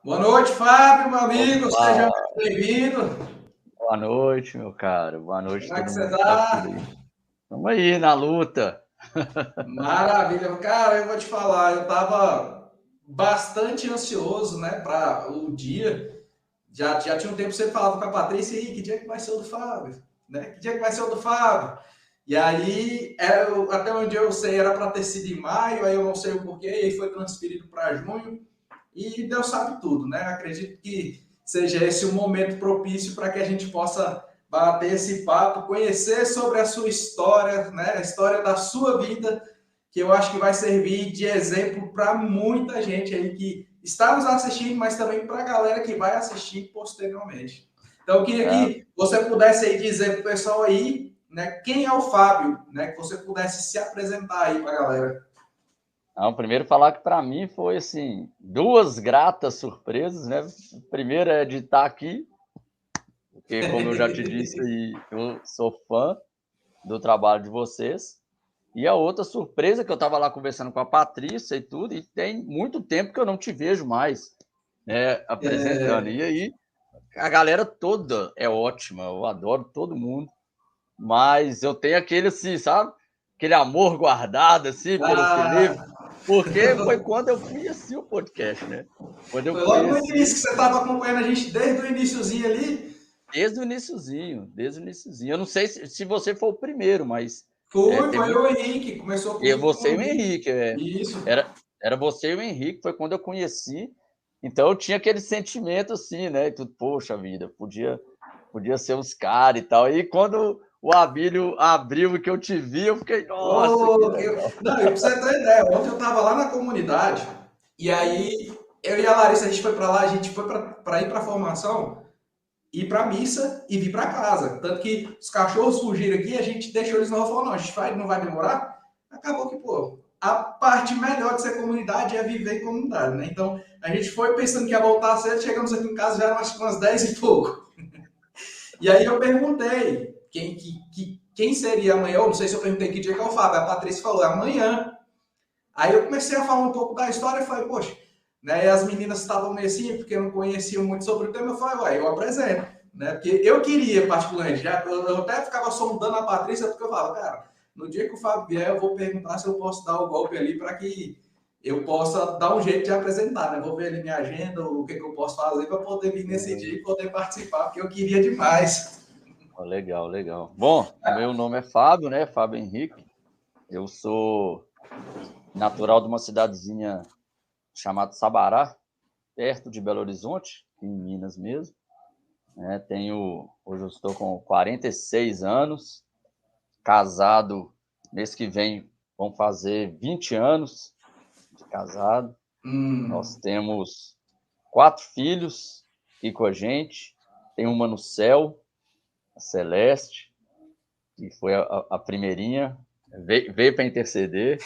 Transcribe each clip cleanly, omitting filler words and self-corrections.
Boa noite, Fábio, meu amigo. Opa, Seja bem-vindo. boa noite, meu caro. Boa noite Como a é que todo você mundo que tá por tá? aí. Estamos aí na luta. Maravilha. Cara, eu vou te falar, eu tava bastante ansioso, né, para o dia. Já tinha um tempo que você falava com a Patrícia aí, que dia que vai ser o do Fábio? Né? Que dia que vai ser o do Fábio? E aí, até onde eu sei, era para ter sido em maio, aí eu não sei o porquê, e aí foi transferido para junho. E Deus sabe tudo, né? Acredito que seja esse o momento propício para que a gente possa bater esse papo, conhecer sobre a sua história, né? A história da sua vida, que eu acho que vai servir de exemplo para muita gente aí que está nos assistindo, mas também para a galera que vai assistir posteriormente. Então, eu queria É, que você pudesse aí dizer para o pessoal aí, né, quem é o Fábio, né? Que você pudesse se apresentar aí para a galera. primeiro falar que para mim foi assim, duas gratas surpresas, né? A primeira é de estar aqui, porque como eu já te disse aí, eu sou fã do trabalho de vocês. E a outra surpresa que eu estava lá conversando com a Patrícia e tudo, e tem muito tempo que eu não te vejo mais, né, apresentando. E aí, a galera toda é ótima, eu adoro todo mundo. Mas eu tenho aquele assim, sabe? Aquele amor guardado assim pelo Felipe, Ah, porque foi quando eu conheci o podcast, né? Quando eu foi logo no início conheci, que você estava acompanhando a gente desde o iníciozinho ali. desde o iniciozinho, desde o iniciozinho. Eu não sei se você foi o primeiro, mas Foi teve o Henrique, começou comigo com o você e o Henrique. Henrique, Isso. era você e o Henrique, foi quando eu conheci. Então eu tinha aquele sentimento assim, né? E tudo, poxa vida, podia ser os caras e tal. E quando o Abílio abriu e que eu te vi, eu fiquei, nossa, que Oh, legal. não, e pra você ter ideia, ontem eu tava lá na comunidade, e aí eu e a Larissa, a gente foi para lá, a gente foi para ir para formação, ir para missa e vir para casa. Tanto que os cachorros fugiram aqui, a gente deixou eles na rua e falou, não, a gente não vai demorar. Acabou que, pô, a parte melhor de ser comunidade é viver em comunidade, né? Então, a gente foi pensando que ia voltar cedo, chegamos aqui em casa já eram umas 10 e pouco. E aí eu perguntei quem seria amanhã, eu não sei se eu perguntei que dia que é o Fábio, a Patrícia falou, é amanhã. Aí eu comecei a falar um pouco da história e falei, poxa, né? E as meninas estavam meio assim, porque não conheciam muito sobre o tema, eu falei, ué, eu apresento, né? Porque eu queria, particularmente, eu até ficava sondando a Patrícia, porque eu falo, cara, no dia que o Fábio vier, eu vou perguntar se eu posso dar o golpe ali para que eu possa dar um jeito de apresentar, né? Vou ver ali minha agenda, o que eu posso fazer para poder vir nesse dia e poder participar, porque eu queria demais. Legal, legal. Bom, meu nome é Fábio, né? Fábio Henrique. Eu sou natural de uma cidadezinha chamada Sabará, perto de Belo Horizonte, em Minas mesmo. Né? Hoje eu estou com 46 anos, casado, mês que vem vão fazer 20 anos de casado. Nós temos 4 filhos aqui com a gente. Tem uma no céu, a Celeste, que foi a primeirinha, veio para interceder.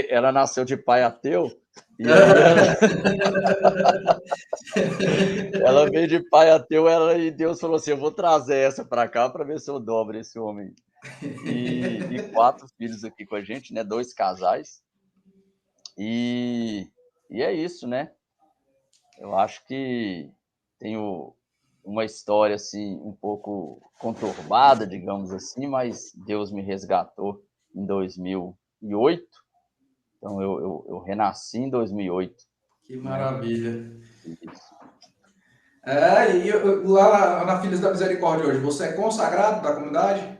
Ela nasceu de pai ateu, e aí ela veio de pai ateu, e Deus falou assim: eu vou trazer essa para cá para ver se eu dobro esse homem. E 4 filhos aqui com a gente, né? 2 casais. E, e é isso, né? Eu acho que tenho uma história assim um pouco conturbada, digamos assim, mas Deus me resgatou em 2008. Então eu renasci em 2008, Que né? maravilha. Isso. E lá na Filhos da Misericórdia hoje, você é consagrado da comunidade?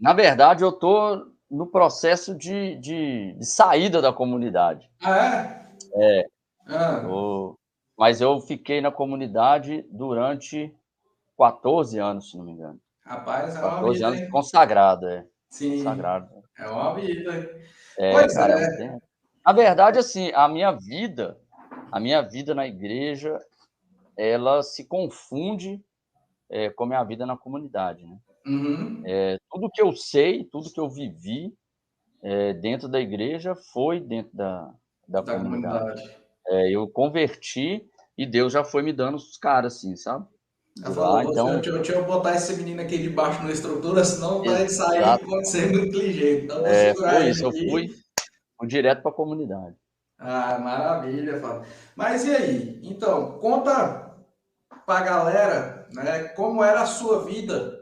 Na verdade, eu estou no processo de saída da comunidade. Ah, é? É, Ah, tô, mas eu fiquei na comunidade durante 14 anos, se não me engano. rapaz, é uma 14 vida, anos hein? consagrado, é. Sim, Consagrado. é uma vida, hein? É, Pois cara, é um é. tempo. Na verdade, assim, a minha vida na igreja, ela se confunde, com a minha vida na comunidade, né. Uhum, Tudo que eu sei, tudo que eu vivi, dentro da igreja foi dentro da da comunidade. comunidade. Eu converti e Deus já foi me dando os caras, assim, sabe, de Ela lá, falou, "Poxa, então deixa eu botar esse menino aqui debaixo na estrutura, senão vai sair, exato, pode ser muito ligeiro. Então, vou segurar foi ele isso, eu aqui. fui direto para a comunidade. Ah, maravilha, Fábio. Mas e aí? Então, conta pra galera, né, como era a sua vida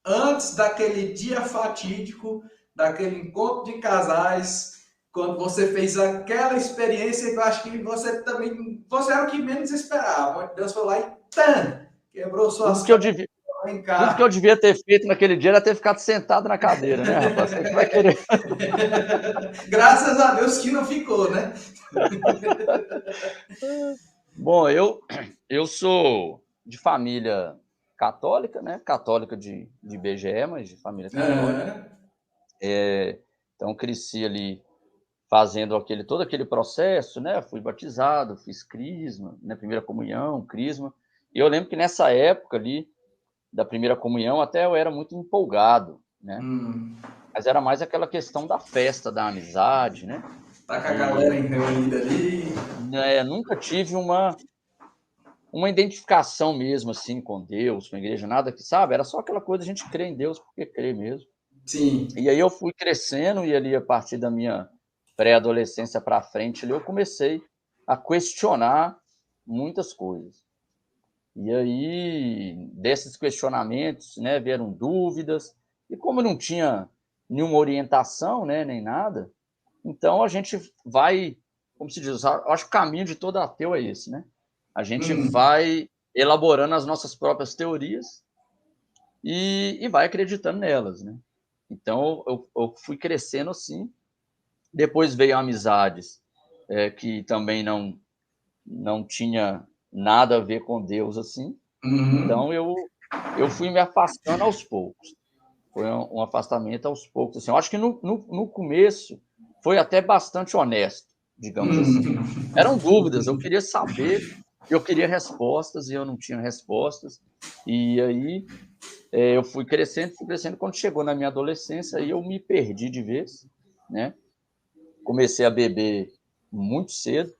antes daquele dia fatídico, daquele encontro de casais, quando você fez aquela experiência que eu acho que você também, você era o que menos esperava. Deus foi lá e tan, quebrou Tudo suas que eu pernas, devia, vem tudo que eu cá. devia ter feito naquele dia era ter ficado sentado na cadeira, né, rapaz? Quem que vai querer? Graças a Deus que não ficou, né? Bom, eu sou de família católica, né? Católica de BGE, mas de família católica. Aham. Então, cresci ali fazendo todo aquele processo, né? Fui batizado, fiz crisma, né? Primeira comunhão, crisma. E eu lembro que nessa época ali da primeira comunhão, até eu era muito empolgado, né? Hum. Mas era mais aquela questão da festa, da amizade, né? Tá com a galera E reunida ali. né, nunca tive uma identificação mesmo assim com Deus, com a igreja, nada que, sabe? Era só aquela coisa, a gente crê em Deus porque crê mesmo. Sim. E aí eu fui crescendo e ali a partir da minha pré-adolescência para frente, ali eu comecei a questionar muitas coisas. E aí, desses questionamentos, né, vieram dúvidas, e como não tinha nenhuma orientação, né, nem nada, então a gente vai, como se diz, eu acho que o caminho de todo ateu é esse, né? A gente Hum. vai elaborando as nossas próprias teorias e vai acreditando nelas, né? Então eu fui crescendo assim. Depois veio amizades que também não tinha nada a ver com Deus assim. Uhum. Então eu fui me afastando aos poucos. Foi um afastamento aos poucos. Assim. Eu acho que no começo foi até bastante honesto, digamos assim. Hum. Eram dúvidas, eu queria saber, eu queria respostas e eu não tinha respostas. E aí eu fui crescendo, fui crescendo. Quando chegou na minha adolescência, aí eu me perdi de vez, né? Comecei a beber muito cedo.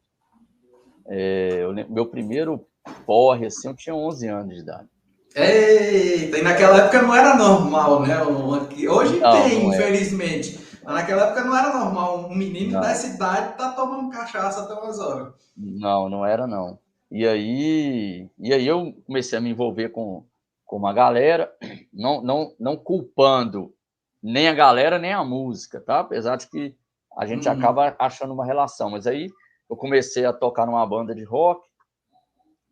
Meu primeiro porre, assim, eu tinha 11 anos de idade. Eita, e naquela época não era normal, né? Hoje Não, tem, não é. infelizmente. Mas naquela época não era normal. Um menino Não, dessa idade tá tomando cachaça até umas horas. não era não. E aí eu comecei a me envolver com uma galera, não culpando nem a galera nem a música, tá? Apesar de que a gente Hum. acaba achando uma relação, mas aí eu comecei a tocar numa banda de rock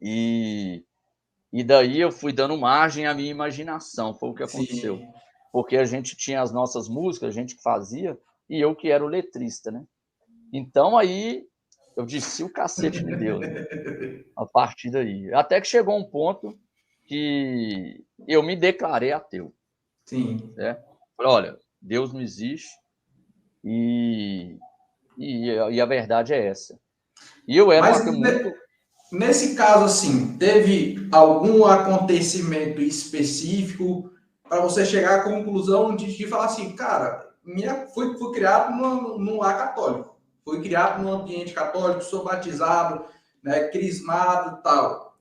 e, e daí eu fui dando margem à minha imaginação, foi o que aconteceu. Sim. Porque a gente tinha as nossas músicas, a gente que fazia, e eu que era o letrista, né? Então aí eu desci o cacete de Deus, né? A partir daí. Até que chegou um ponto que eu me declarei ateu, Sim. né? Falei, olha, Deus não existe e, e a verdade é essa. E eu era um Mas ateu muito... nesse caso, assim, teve algum acontecimento específico para você chegar à conclusão de falar assim, cara, fui criado num lar católico, fui criado num ambiente católico, sou batizado, né, crismado e tal.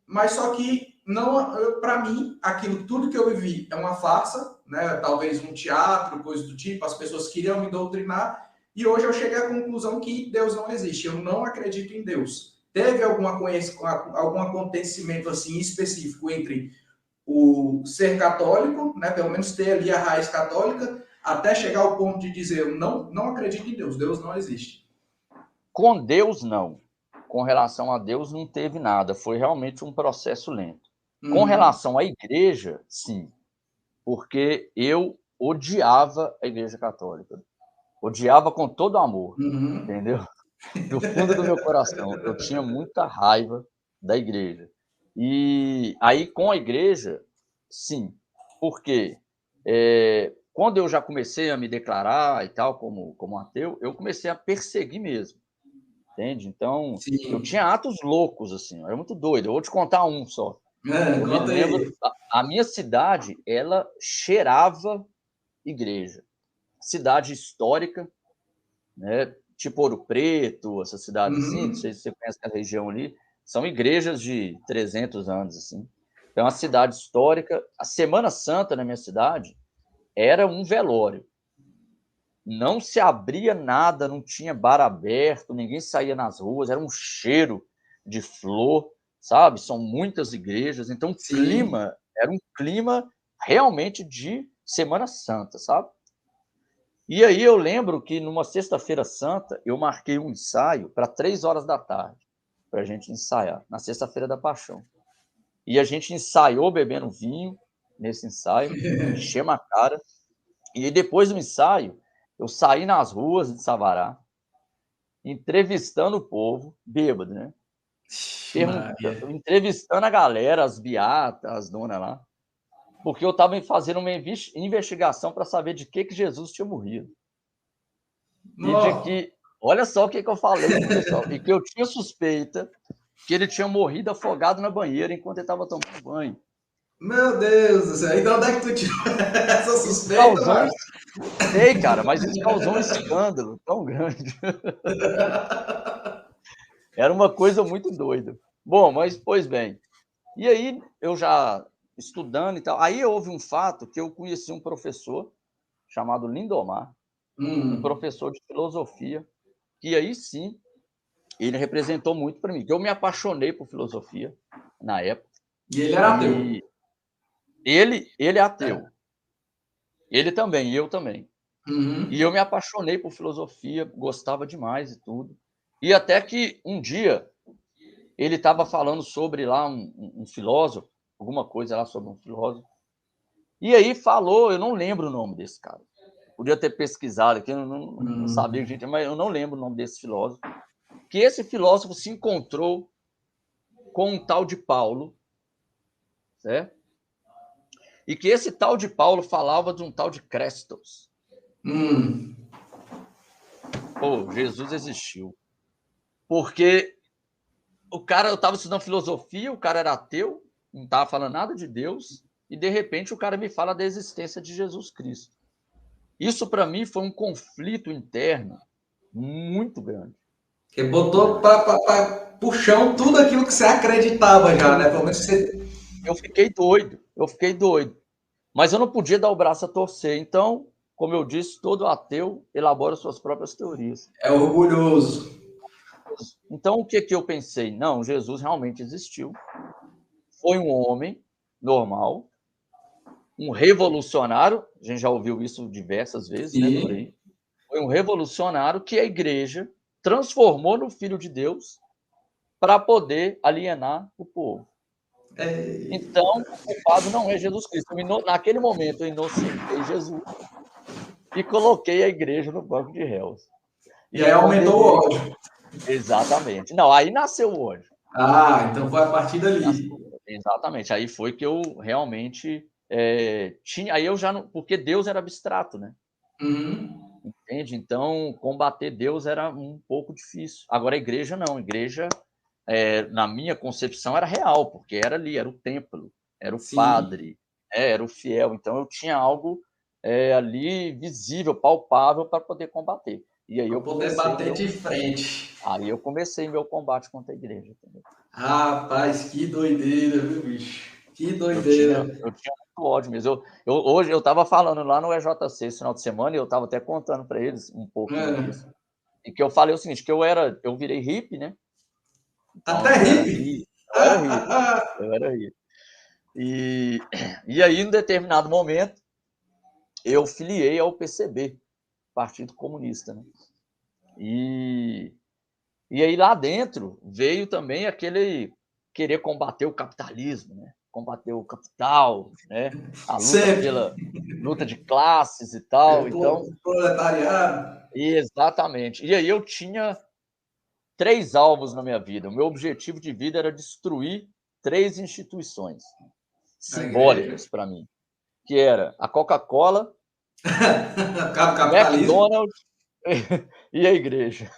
Mas só que não, para mim, aquilo tudo que eu vivi é uma farsa, né? Talvez um teatro, coisa do tipo, as pessoas queriam me doutrinar, e hoje eu cheguei à conclusão que Deus não existe, eu não acredito em Deus. Teve algum acontecimento assim específico entre o ser católico, né, pelo menos ter ali a raiz católica, até chegar ao ponto de dizer eu não acredito em Deus, Deus não existe. Com Deus, não. Com relação a Deus, não teve nada. Foi realmente um processo lento. Com Uhum, relação à igreja, sim. Porque eu odiava a igreja católica. Odiava com todo amor, uhum, entendeu? Do fundo do meu coração, eu tinha muita raiva da igreja. E aí, com a igreja, sim. Por quê? Quando eu já comecei a me declarar e tal, como ateu, eu comecei a perseguir mesmo, entende? Então, eu sim. tinha atos loucos, assim, eu era muito doido. Eu vou te contar um só. Eu me Conta lembro, aí. a minha cidade, ela cheirava igreja. Cidade histórica, né? Tipo Ouro Preto, essa cidade assim, não Uhum. sei se você conhece a região ali, são igrejas de 300 anos, assim. É uma cidade histórica. A Semana Santa na minha cidade era um velório. não se abria nada, não tinha bar aberto, ninguém saía nas ruas, era um cheiro de flor, sabe? São muitas igrejas, então o Sim. clima era um clima realmente de Semana Santa, sabe? E aí eu lembro que numa sexta-feira santa eu marquei um ensaio para 3 horas da tarde, para a gente ensaiar, na sexta-feira da Paixão. E a gente ensaiou bebendo vinho nesse ensaio, enchemos a cara. E depois do ensaio, eu saí nas ruas de Sabará, entrevistando o povo, bêbado, né? Ixi, Maria. Perguntando, entrevistando a galera, as beatas, as donas lá, porque eu estava fazendo uma investigação para saber de que Jesus tinha morrido. E de Nó. que, olha só o que eu falei pro pessoal, e que eu tinha suspeita que ele tinha morrido afogado na banheira enquanto ele estava tomando banho. Meu Deus do céu. Então onde é que tu tirou essa Isso suspeita, causou mano? não sei, cara, mas isso causou um escândalo tão grande. Era uma coisa muito doida. Bom, mas pois bem. E aí eu já estudando e tal, aí houve um fato que eu conheci um professor chamado Lindomar, um Hum. professor de filosofia, que aí sim ele representou muito para mim, que eu me apaixonei por filosofia na época. E ele era ateu. E ele é ateu, ele também, e eu também. E Uhum. eu me apaixonei por filosofia, gostava demais e tudo. E até que um dia ele estava falando sobre lá um filósofo, alguma coisa lá sobre um filósofo. E aí falou, eu não lembro o nome desse cara. Podia ter pesquisado aqui, eu não sabia, Hum. gente, mas eu não lembro o nome desse filósofo. Que esse filósofo se encontrou com um tal de Paulo, certo? E que esse tal de Paulo falava de um tal de Crestos. Hum. Pô, Jesus existiu. Porque o cara, eu estava estudando filosofia, o cara era ateu, não estava falando nada de Deus, e de repente o cara me fala da existência de Jesus Cristo. Isso para mim foi um conflito interno muito grande, Que muito botou grande. para o chão tudo aquilo que você acreditava já, né? Pelo menos você Eu fiquei doido, eu fiquei doido. Mas eu não podia dar o braço a torcer. Então, como eu disse, todo ateu elabora suas próprias teorias. é orgulhoso. Então, o que, que eu pensei? Não, Jesus realmente existiu. Foi um homem normal, um revolucionário, a gente já ouviu isso diversas vezes, né, por Sim. aí. Foi um revolucionário que a igreja transformou no Filho de Deus para poder alienar o povo. É... Então, o culpado não é Jesus Cristo. Naquele momento, eu inocentei Jesus e coloquei a igreja no banco de réus. E E aí aumentou o condenei. ódio. Exatamente. Não, aí nasceu o ódio. Ah, então foi a partir dali. Exatamente. Aí foi que eu realmente tinha. Aí eu já não. Porque Deus era abstrato, né? Uhum. Entende? Então, combater Deus era um pouco difícil. Agora, a igreja não. A igreja, na minha concepção, era real, porque era ali, era o templo, era o Sim. padre, era o fiel. Então, eu tinha algo ali visível, palpável, para poder combater. E aí Para eu poder comecei bater meu, de frente. aí eu comecei meu combate contra a igreja. Entendeu? Rapaz, que doideira, viu, bicho? Que Eu tinha, doideira. eu tinha muito ódio mesmo. Hoje eu estava falando lá no EJC esse final de semana e eu estava até contando para eles um pouquinho disso. É. E que eu falei o seguinte, que eu virei hippie, né? Então Até eu era hippie. hippie, eu era hippie, eu era hippie. E, e aí, em determinado momento, eu filiei ao PCB, Partido Comunista, né? E, e aí lá dentro veio também aquele querer combater o capitalismo, né? Combater o capital, né? A luta Sempre. pela luta de classes e tal. Então, Proletariado. exatamente. E aí eu tinha 3 alvos na minha vida. O meu objetivo de vida era destruir 3 instituições A igreja. simbólicas para mim, que era a Coca-Cola, Cabo o capitalismo. McDonald's e a igreja.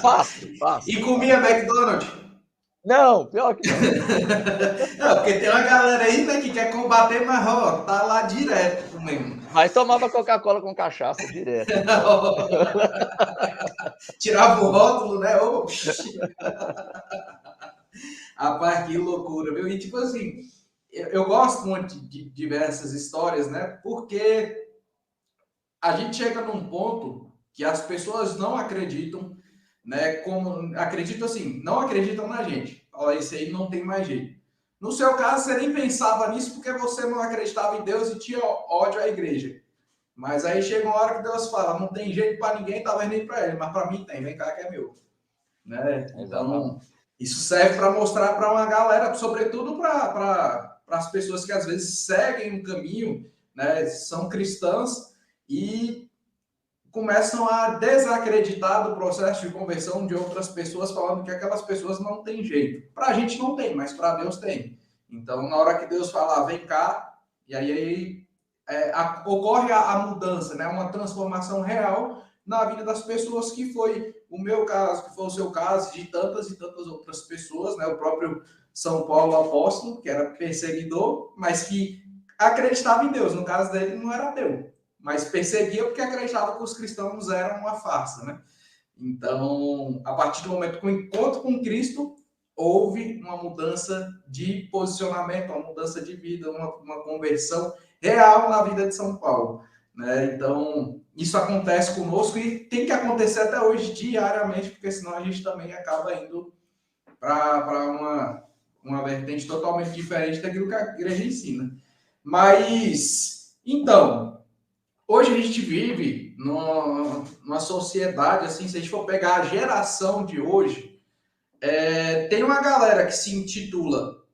Fácil, E fácil, comia fácil. McDonald's. Não, pior que não. Não, porque tem uma galera aí, né, que quer combater, mas ó, tá lá direto comendo. Mas tomava Coca-Cola com cachaça direto, então. Tirava o rótulo, né? Oxi. Rapaz, que loucura, viu? E tipo assim, eu gosto muito de diversas histórias, né? Porque a gente chega num ponto que as pessoas não acreditam, né? Como acreditam assim, não acreditam na gente. Olha, isso aí não tem mais jeito. No seu caso, você nem pensava nisso porque você não acreditava em Deus e tinha ódio à igreja. Mas aí chega uma hora que Deus fala, não tem jeito para ninguém, talvez nem para ele, mas para mim tem, vem cá que é meu, né? Então, Exatamente. isso serve para mostrar para uma galera, sobretudo para as pessoas que às vezes seguem um caminho, né? São cristãs e começam a desacreditar do processo de conversão de outras pessoas, falando que aquelas pessoas não têm jeito. Para a gente não tem, mas para Deus tem. Então, na hora que Deus falar, vem cá, e aí ocorre a mudança, né? Uma transformação real na vida das pessoas, que foi o meu caso, que foi o seu caso, de tantas e tantas outras pessoas, né? O próprio São Paulo apóstolo, que era perseguidor, mas que acreditava em Deus. No caso dele, não era ateu, mas perseguia porque acreditava que os cristãos eram uma farsa, né? Então, a partir do momento que o encontro com Cristo, houve uma mudança de posicionamento, uma mudança de vida, uma conversão real na vida de São Paulo, né? Então, isso acontece conosco e tem que acontecer até hoje diariamente, porque senão a gente também acaba indo para uma vertente totalmente diferente daquilo que a igreja ensina. Mas, então, hoje a gente vive numa sociedade, assim, se a gente for pegar a geração de hoje, tem uma galera que se intitula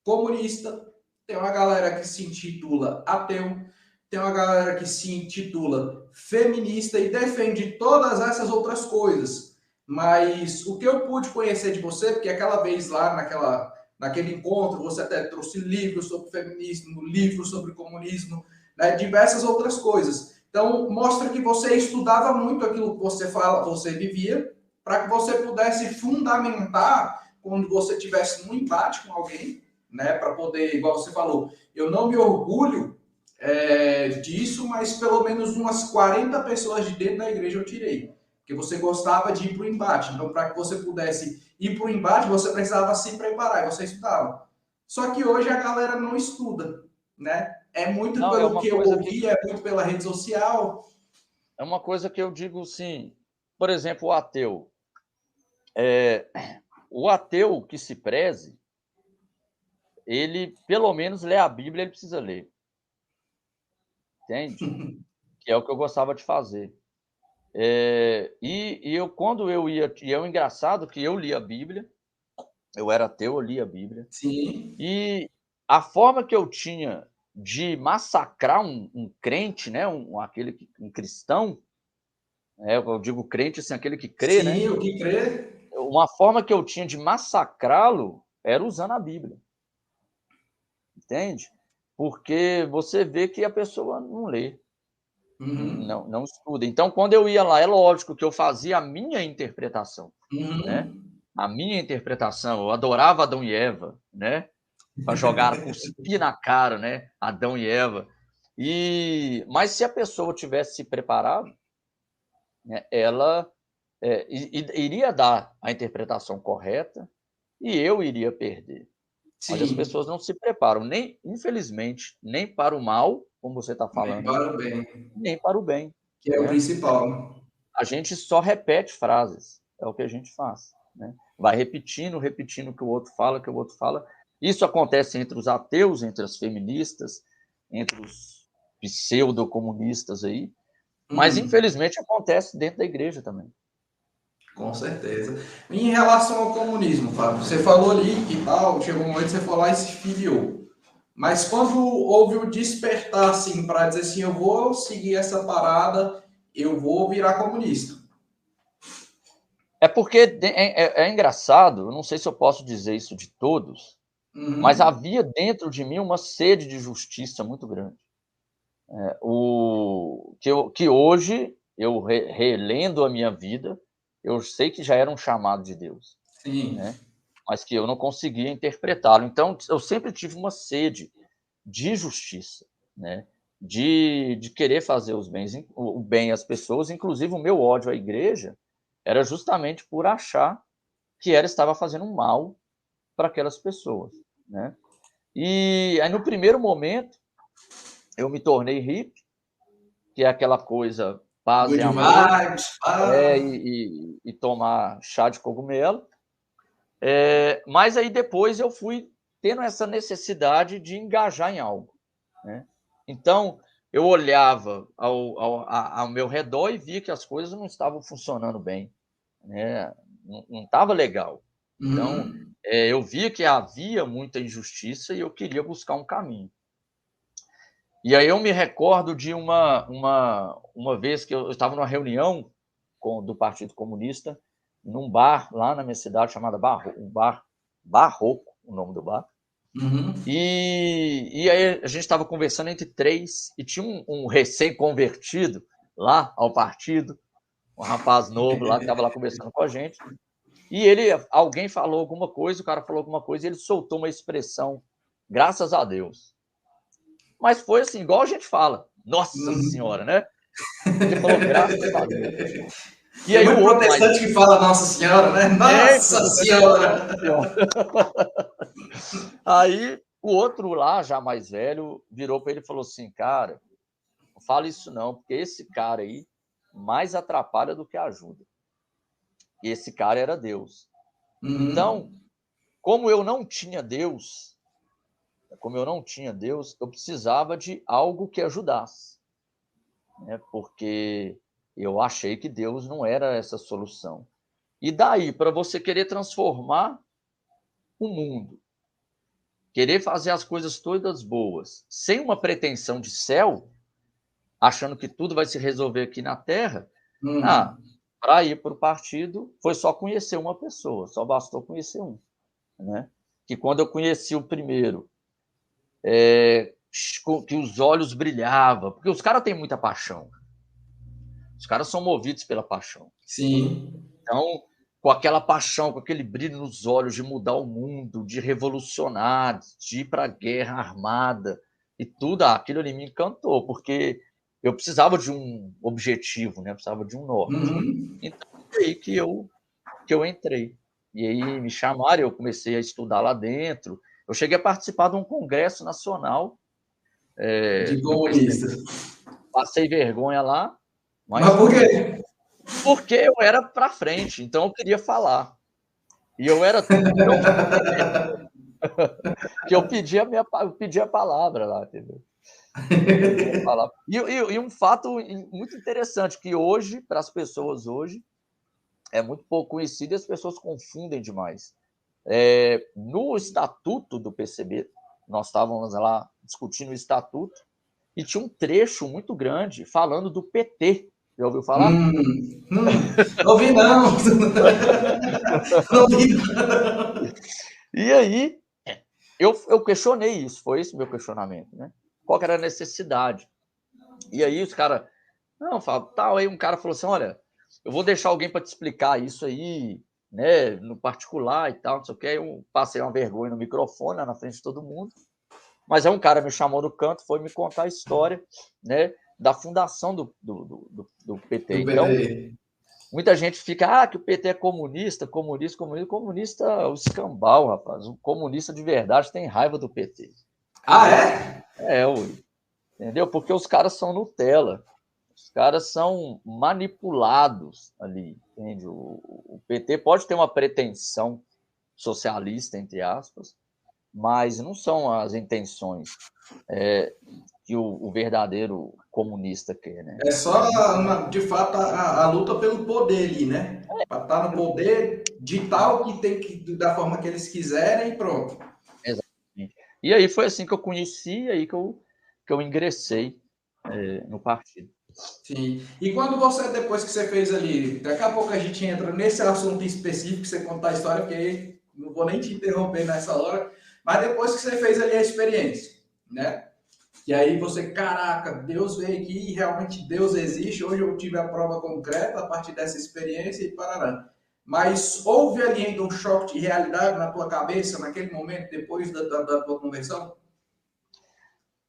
comunista, tem uma galera que se intitula ateu, tem uma galera que se intitula feminista e defende todas essas outras coisas. Mas o que eu pude conhecer de você, porque aquela vez lá naquele encontro, você até trouxe livros sobre feminismo, livros sobre comunismo, né, diversas outras coisas. Então, mostra que você estudava muito aquilo que você fala, você vivia, para que você pudesse fundamentar quando você tivesse um embate com alguém, né, para poder, igual você falou, eu não me orgulho disso, mas pelo menos umas 40 pessoas de dentro da igreja eu tirei, porque você gostava de ir para o embate, então para que você pudesse ir para o embate, você precisava se preparar, e você estudava. Só que hoje a galera não estuda, né? É muito Não, pelo que eu ouvi, é muito pela rede social. é uma coisa que eu digo assim, por exemplo, o ateu. O ateu que se preze, ele pelo menos lê a Bíblia, ele precisa ler, entende? Que é o que eu gostava de fazer. E eu, quando eu ia, e é o engraçado que eu li a Bíblia, eu era ateu, eu li a Bíblia, Sim, e a forma que eu tinha de massacrar um crente, né, um cristão, eu digo crente assim, aquele que crê, né? sim, o que crê. Uma forma que eu tinha de massacrá-lo era usando a Bíblia, entende? Porque você vê que a pessoa não lê, Uhum, não estuda. Então, quando eu ia lá, é lógico que eu fazia a minha interpretação, né? uhum. A minha interpretação, eu adorava Adão e Eva, né? Para jogar, cuspir na cara, né? Adão e Eva. Mas se a pessoa tivesse se preparado, né, ela iria dar a interpretação correta e eu iria perder. Mas as Sim, pessoas não se preparam, nem, infelizmente, nem para o mal, como você está bem, falando aí, para o bem, nem para o bem, que é o né? principal. A gente só repete frases, é o que a gente faz, né? Vai repetindo, repetindo o que o outro fala, o que o outro fala. Isso acontece entre os ateus, entre as feministas, entre os pseudo-comunistas aí, mas Uhum. infelizmente acontece dentro da igreja também. Com certeza. Em relação ao comunismo, Fábio, você falou ali que tal, chegou um momento que você falou lá e se filiou. Mas quando houve o despertar, assim, para dizer assim, eu vou seguir essa parada, eu vou virar comunista. É porque é engraçado, eu não sei se eu posso dizer isso de todos, mas Uhum. havia dentro de mim uma sede de justiça muito grande. Que hoje, eu relendo a minha vida, eu sei que já era um chamado de Deus, Sim. né? Mas que eu não conseguia interpretá-lo. Então, eu sempre tive uma sede de justiça, né? De querer fazer o bem às pessoas, inclusive o meu ódio à igreja era justamente por achar que ela estava fazendo um mal para aquelas pessoas, né? E aí, no primeiro momento, eu me tornei hippie, que é aquela coisa, paz e Good amor, vibes, e tomar chá de cogumelo. Mas aí depois eu fui tendo essa necessidade de engajar em algo, né? Então, eu olhava ao meu redor e via que as coisas não estavam funcionando bem, né? Não estava legal. Então, eu via que havia muita injustiça e eu queria buscar um caminho. E aí eu me recordo de uma vez que eu estava numa reunião do Partido Comunista, num bar lá na minha cidade, chamado um bar Barroco, o nome do bar. E aí a gente estava conversando entre três, e tinha um recém-convertido lá ao partido, um rapaz novo lá, que estava lá conversando com a gente, e alguém falou alguma coisa, o cara falou alguma coisa, e ele soltou uma expressão, graças a Deus. Mas foi assim, igual a gente fala, nossa senhora, né? Ele falou, graças a Deus. E aí, muito protestante que fala Nossa Senhora, né? Nossa Senhora! Nossa Senhora! Aí o outro lá, já mais velho, virou para ele e falou assim, cara, não fala isso não, porque esse cara aí mais atrapalha do que ajuda. E esse cara era Deus. Então, como eu não tinha Deus, eu precisava de algo que ajudasse, né? Porque eu achei que Deus não era essa solução. E daí, para você querer transformar o mundo, querer fazer as coisas todas boas, sem uma pretensão de céu, achando que tudo vai se resolver aqui na Terra, para ir para o partido, foi só conhecer uma pessoa, só bastou conhecer um, né? Que quando eu conheci o primeiro, que os olhos brilhavam, porque os caras têm muita paixão. Os caras são movidos pela paixão. Sim. Então, com aquela paixão, com aquele brilho nos olhos de mudar o mundo, de revolucionar, de ir para a guerra armada e tudo, aquilo ali me encantou, porque eu precisava de um objetivo, né? Eu precisava de um norte. Então, foi aí que eu entrei. E aí me chamaram, eu comecei a estudar lá dentro. Eu cheguei a participar de um congresso nacional de comunista. Passei vergonha lá. Mas por quê? Porque eu era para frente, então eu queria falar. E eu era tão que eu pedi a palavra lá, entendeu? E um fato muito interessante, que hoje, para as pessoas hoje, é muito pouco conhecido e as pessoas confundem demais. No estatuto do PCB, nós estávamos lá discutindo o estatuto, e tinha um trecho muito grande falando do PT. Já ouviu falar? Não ouvi, não. Não ouvi, não. E aí, eu questionei isso, foi esse o meu questionamento, né? Qual que era a necessidade? E aí os caras, não, tal, aí um cara falou assim, olha, eu vou deixar alguém para te explicar isso aí, né, no particular e tal, não sei o que, eu passei uma vergonha no microfone, na frente de todo mundo, mas aí um cara me chamou no canto, foi me contar a história, né, da fundação do PT. Então, muita gente fica, que o PT é comunista, o escambau, rapaz. O comunista de verdade tem raiva do PT. Ah, é? Entendeu? Porque os caras são Nutella. Os caras são manipulados ali, entende? O PT pode ter uma pretensão socialista, entre aspas, mas não são as intenções que o verdadeiro comunista quer, né? É só, de fato, a luta pelo poder ali, né? Para estar no poder, ditar o que tem que, da forma que eles quiserem e pronto. Exatamente. E aí foi assim que eu conheci, aí que eu ingressei no partido. Sim. E quando você, depois que você fez ali, daqui a pouco a gente entra nesse assunto específico, você contar a história, porque aí não vou nem te interromper nessa hora, mas depois que você fez ali a experiência, né? E aí você, caraca, Deus veio aqui e realmente Deus existe. Hoje eu tive a prova concreta a partir dessa experiência e parará. Mas houve ali ainda um choque de realidade na tua cabeça naquele momento, depois da tua conversão?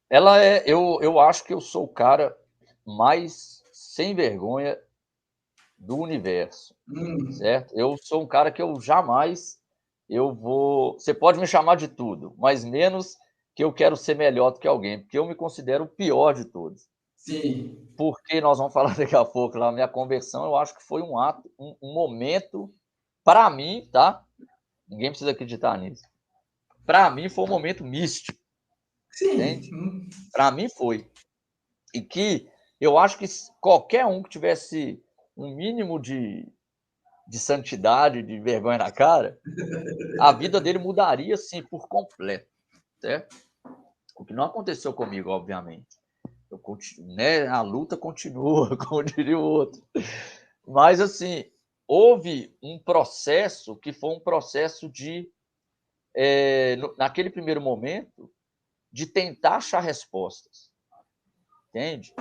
Eu acho que eu sou o cara mais sem vergonha do universo, certo? Eu sou um cara que eu jamais você pode me chamar de tudo, mas menos que eu quero ser melhor do que alguém, porque eu me considero o pior de todos. Sim. Porque nós vamos falar daqui a pouco lá, a minha conversão, eu acho que foi um ato, um momento, para mim, tá? Ninguém precisa acreditar nisso. Para mim foi um momento místico, Sim. entende? Para mim foi. E que eu acho que qualquer um que tivesse um mínimo de santidade, de vergonha na cara, a vida dele mudaria, sim, por completo, certo? O que não aconteceu comigo, obviamente. Eu continuo, né, a luta continua, como diria o outro. Mas, assim, houve um processo que foi um processo de, naquele primeiro momento, de tentar achar respostas, entende?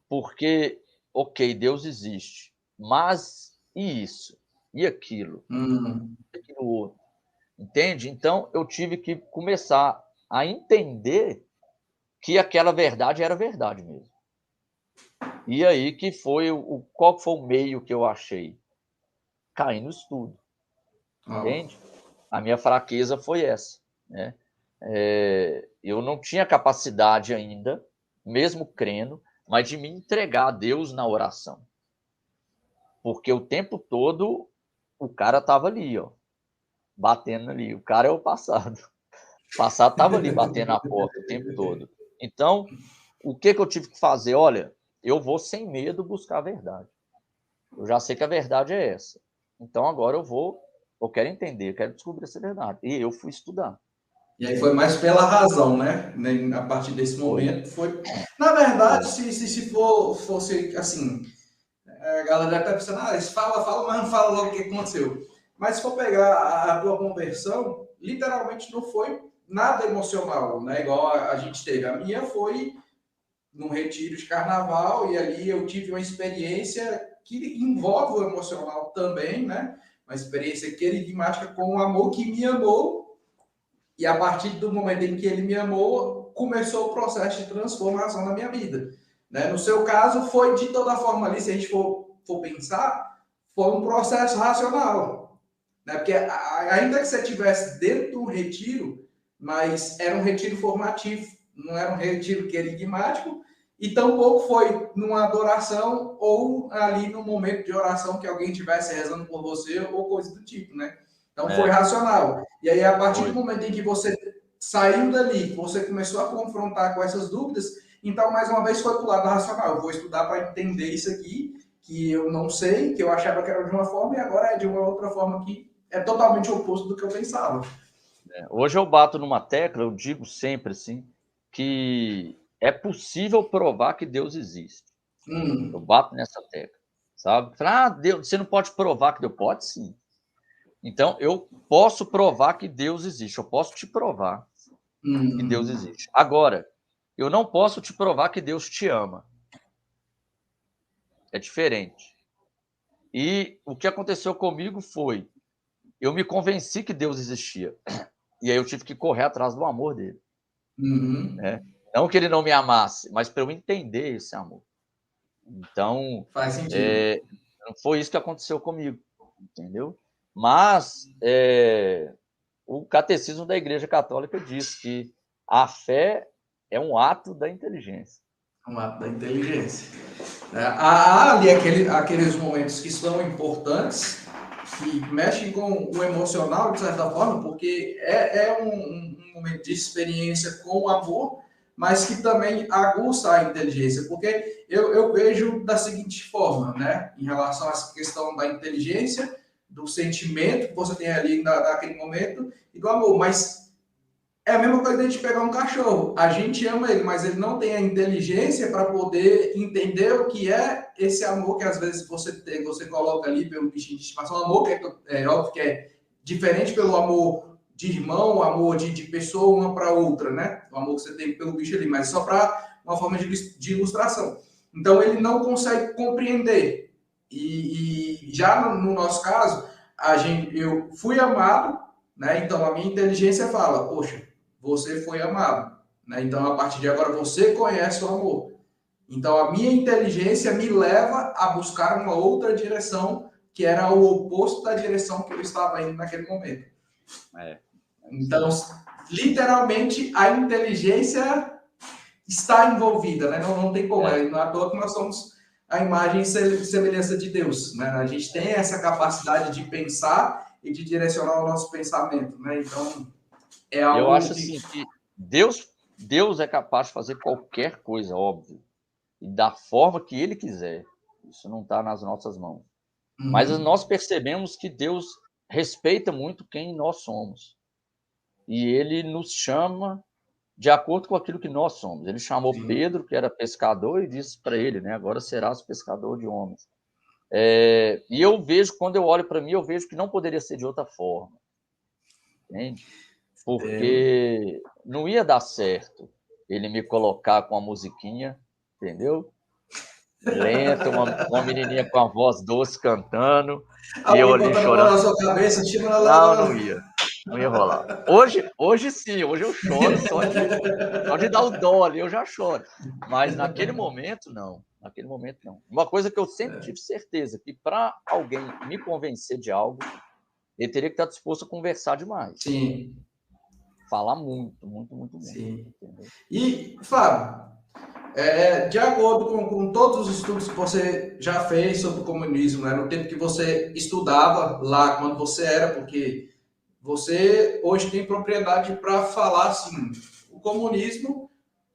Porque, ok, Deus existe, mas e isso? E aquilo? Hum. E aquilo outro? Entende? Então, eu tive que começar a entender que aquela verdade era verdade mesmo. E aí que foi qual foi o meio que eu achei? Cair no estudo, Ó. entende? A minha fraqueza foi essa, né? Eu não tinha capacidade ainda, mesmo crendo, mas de me entregar a Deus na oração. Porque o tempo todo o cara estava ali, ó, batendo ali. O cara é o passado. O passado estava ali batendo na porta o tempo todo. Então, o que eu tive que fazer? Olha, eu vou sem medo buscar a verdade. Eu já sei que a verdade é essa. Então agora eu quero entender, eu quero descobrir essa verdade. E eu fui estudar. E aí foi mais pela razão, né? A partir desse Foi, momento foi. Na verdade, foi. se fosse assim, a galera deve estar pensando, ah, fala, mas não fala logo o que aconteceu. Mas se for pegar a tua conversão, literalmente não foi nada emocional, né? Igual a gente teve. A minha foi num retiro de carnaval e ali eu tive uma experiência que envolve o emocional também, né? Uma experiência querigmática com um amor que me amou e a partir do momento em que ele me amou, começou o processo de transformação na minha vida. Né? No seu caso, foi de toda forma ali, se a gente for pensar, foi um processo racional. Né? Porque ainda que você estivesse dentro de um retiro, mas era um retiro formativo, não era um retiro querigmático, e tampouco foi numa adoração ou ali no momento de oração que alguém estivesse rezando por você ou coisa do tipo, né? Então foi É, racional. E aí, a partir do foi. momento em que você saiu dali, você começou a confrontar com essas dúvidas, então, mais uma vez, foi para o lado racional. Eu vou estudar para entender isso aqui, que eu não sei, que eu achava que era de uma forma, e agora é de uma outra forma que é totalmente oposto do que eu pensava. Hoje eu bato numa tecla, eu digo sempre assim, que é possível provar que Deus existe. Eu Hum, bato nessa tecla, sabe? Ah, Deus, você não pode provar que Deus pode, sim. Então eu posso provar que Deus existe. Eu posso te provar que Deus hum, existe. Agora, eu não posso te provar que Deus te ama. É diferente. E o que aconteceu comigo foi, eu me convenci que Deus existia. E aí eu tive que correr atrás do amor dele, uhum. né? Não que ele não me amasse, mas para eu entender esse amor. Então, Faz sentido. é, foi isso que aconteceu comigo, entendeu? Mas o catecismo da Igreja Católica diz que a fé é um ato da inteligência. Um ato da inteligência. Há ali aqueles momentos que são importantes, que mexem com o emocional, de certa forma, porque é um momento de experiência com o amor, mas que também aguça a inteligência, porque eu vejo da seguinte forma, né, em relação a essa questão da inteligência, do sentimento que você tem ali naquele momento e do amor, mas é a mesma coisa de a gente pegar um cachorro. A gente ama ele, mas ele não tem a inteligência para poder entender o que é esse amor que às vezes você coloca ali pelo bichinho de estimação. Amor que é óbvio que é diferente pelo amor de irmão, o amor de pessoa uma para outra, né? O amor que você tem pelo bicho ali, mas só para uma forma de ilustração. Então ele não consegue compreender. E já no nosso caso, eu fui amado, né? Então a minha inteligência fala, poxa, você foi amado. Né? Então, a partir de agora, você conhece o amor. Então, a minha inteligência me leva a buscar uma outra direção, que era o oposto da direção que eu estava indo naquele momento. É isso Então, aí. literalmente, a inteligência está envolvida, né? Não tem como. É. Não é à toa que nós somos a imagem e semelhança de Deus, né? A gente tem essa capacidade de pensar e de direcionar o nosso pensamento, né? Então, é Eu algo acho que... assim que Deus é capaz de fazer qualquer coisa, óbvio, e da forma que ele quiser. Isso não está nas nossas mãos. Mas Uhum. nós percebemos que Deus respeita muito quem nós somos. E ele nos chama de acordo com aquilo que nós somos. Ele chamou Sim. Pedro, que era pescador, e disse para ele, né? Agora serás pescador de homens. E eu vejo, quando eu olho para mim, eu vejo que não poderia ser de outra forma, entende? Porque não ia dar certo ele me colocar com a musiquinha, entendeu? Lenta, uma menininha com a voz doce cantando, e eu Alguém ali botando a mão chorando. na sua cabeça, tira Não, não ia. Não ia rolar. Hoje sim, hoje eu choro só de dar o dó ali, eu já choro. Mas naquele momento, não. Naquele momento, não. Uma coisa que eu sempre tive certeza, que para alguém me convencer de algo, ele teria que estar disposto a conversar demais. Sim, Falar muito, muito, muito, muito. sim. Entendeu? E, Fábio, de acordo com todos os estudos que você já fez sobre o comunismo, né, no tempo que você estudava lá, quando você era, porque você hoje tem propriedade para falar assim, o comunismo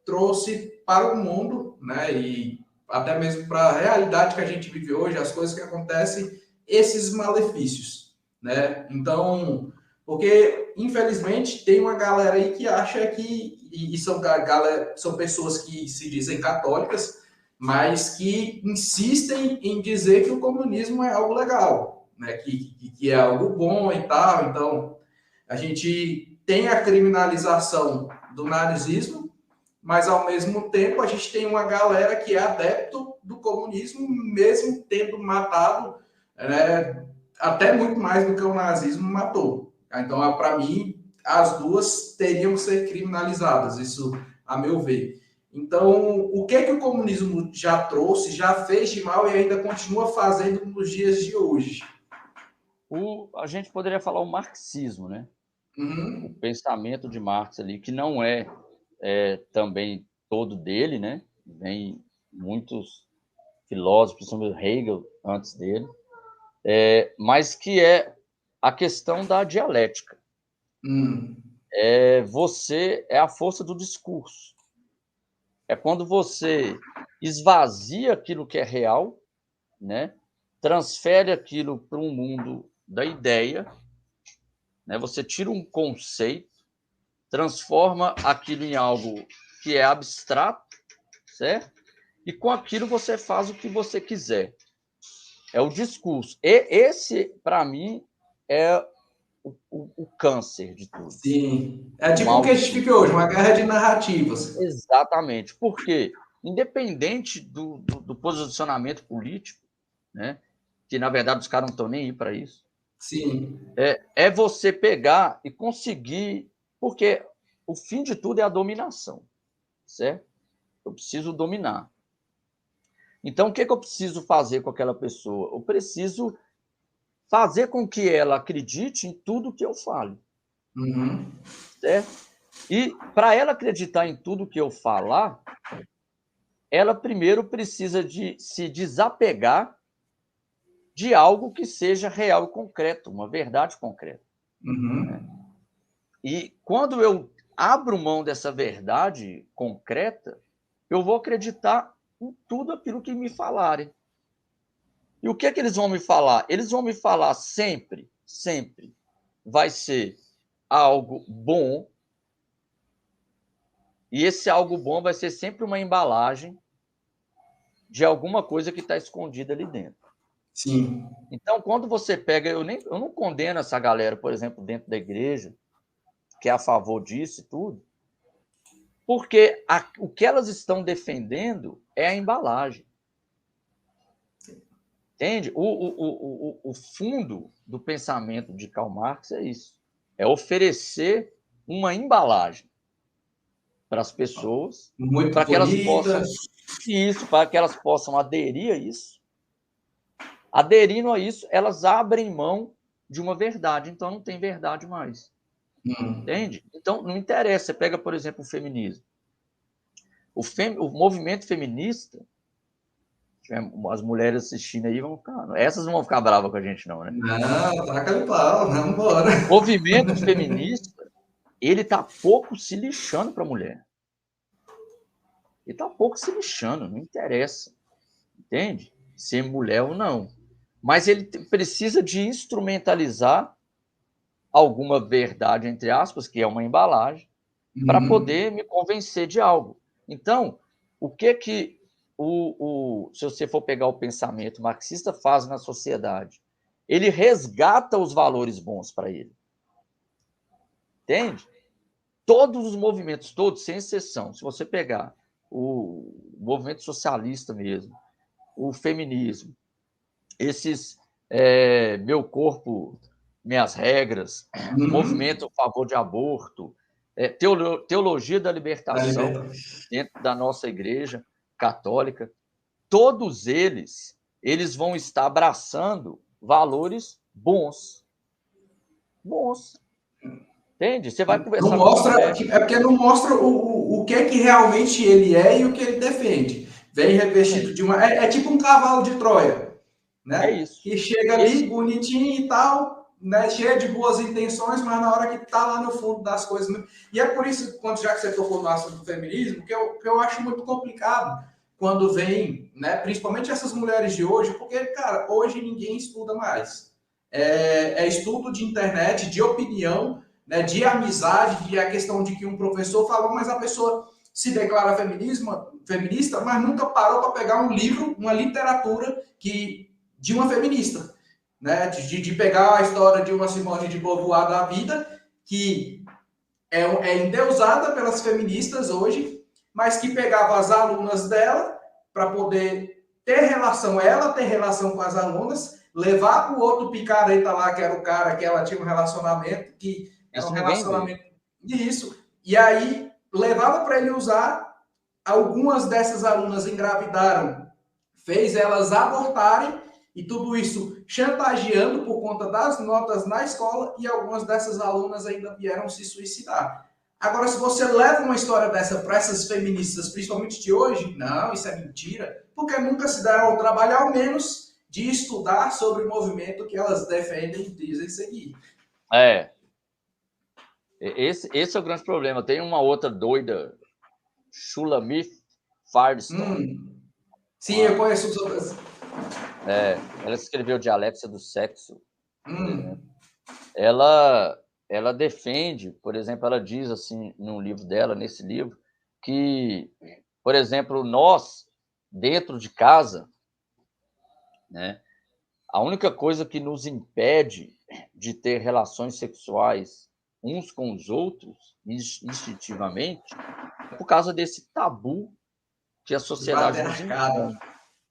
trouxe para o mundo, né, e até mesmo para a realidade que a gente vive hoje, as coisas que acontecem, esses malefícios, né? Então, porque infelizmente tem uma galera aí que acha que e são pessoas que se dizem católicas, mas que insistem em dizer que o comunismo é algo legal, né? Que é algo bom e tal. Então, a gente tem a criminalização do nazismo, mas ao mesmo tempo a gente tem uma galera que é adepto do comunismo, mesmo tendo matado, né, até muito mais do que o nazismo matou. Então, para mim, as duas teriam que ser criminalizadas, isso a meu ver. Então, o que o comunismo já trouxe, já fez de mal e ainda continua fazendo nos dias de hoje? A gente poderia falar o marxismo, né? O Uhum. pensamento de Marx ali, que não também todo dele, né? Vem muitos filósofos, principalmente Hegel, antes dele, mas que é a questão da dialética. Você é a força do discurso. É quando você esvazia aquilo que é real, né? Transfere aquilo para um mundo da ideia, né? Você tira um conceito, transforma aquilo em algo que é abstrato, certo? E com aquilo você faz o que você quiser. É o discurso. E esse, para mim, é o câncer de tudo. Sim. É O tipo o mal que a de gente tudo. vive hoje, uma guerra de narrativas. Exatamente. Por quê? Independente do posicionamento político, né? Que na verdade os caras não estão nem aí para isso, Sim. é você pegar e conseguir, porque o fim de tudo é a dominação, certo? Eu preciso dominar. Então, o que eu preciso fazer com aquela pessoa? Eu preciso fazer com que ela acredite em tudo que eu falo, Uhum. certo? E para ela acreditar em tudo que eu falar, ela primeiro precisa de se desapegar de algo que seja real e concreto, uma verdade concreta, né? Uhum. E quando eu abro mão dessa verdade concreta, eu vou acreditar em tudo aquilo que me falarem. E o que é que eles vão me falar? Eles vão me falar sempre, sempre vai ser algo bom, e esse algo bom vai ser sempre uma embalagem de alguma coisa que está escondida ali dentro. Sim. Então, quando você pega, eu não condeno essa galera, por exemplo, dentro da igreja, que é a favor disso e tudo, porque o que elas estão defendendo é a embalagem. Entende? O fundo do pensamento de Karl Marx é isso. É oferecer uma embalagem para as pessoas, Muito para que elas bonita. possam isso, para que elas possam aderir a isso. Aderindo a isso, elas abrem mão de uma verdade, então não tem verdade mais. Entende? Então não interessa. Você pega, por exemplo, o feminismo. o movimento feminista, as mulheres assistindo aí vão ficar. Essas não vão ficar bravas com a gente, não, né? Não, taca-lhe pau, vamos embora. O movimento feminista, ele tá pouco se lixando para a mulher. Ele tá pouco se lixando, não interessa. Entende? Ser mulher ou não. Mas ele precisa de instrumentalizar alguma verdade, entre aspas, que é uma embalagem, para poder me convencer de algo. Então, o que se você for pegar o pensamento marxista faz na sociedade? Ele resgata os valores bons para ele. Entende? Todos os movimentos, todos, sem exceção, se você pegar o movimento socialista mesmo, o feminismo, esses meu corpo, minhas regras, movimento a favor de aborto, teologia da libertação dentro da nossa igreja católica, todos eles vão estar abraçando valores bons. Bons. Entende? Você vai conversar não mostra, é porque não mostra o que é que realmente ele é e o que ele defende. Vem revestido de uma... É tipo um cavalo de Troia, né? É isso. Que chega ali bonitinho e tal, né? Cheio de boas intenções, mas na hora que tá lá no fundo das coisas... E é por isso, já que você tocou no assunto do feminismo, que eu acho muito complicado quando vem, né? Principalmente essas mulheres de hoje, porque, cara, hoje ninguém estuda mais. É estudo de internet, de opinião, né, de amizade, de a questão de que um professor falou, mas a pessoa se declara feminista, mas nunca parou para pegar um livro, uma literatura de uma feminista, né, de pegar a história de uma Simone de Beauvoir da vida, que é endeusada pelas feministas hoje, mas que pegava as alunas dela para poder ter relação com as alunas, levar para o outro picareta lá, que era o cara que ela tinha um relacionamento, que era um relacionamento disso. E aí levava para ele usar. Algumas dessas alunas engravidaram, fez elas abortarem, e tudo isso chantageando por conta das notas na escola, e algumas dessas alunas ainda vieram se suicidar. Agora, se você leva uma história dessa para essas feministas, principalmente de hoje, não, isso é mentira, porque nunca se deram ao trabalho, ao menos, de estudar sobre o movimento que elas defendem e dizem seguir. Esse é o grande problema. Tem uma outra doida, Shulamith Firestone. Sim, eu conheço os outros. Ela escreveu Dialética do Sexo, por exemplo. Ela defende, por exemplo, ela diz assim no livro dela, nesse livro, que, por exemplo, nós, dentro de casa, né, a única coisa que nos impede de ter relações sexuais uns com os outros, instintivamente, é por causa desse tabu que a sociedade nos impõe.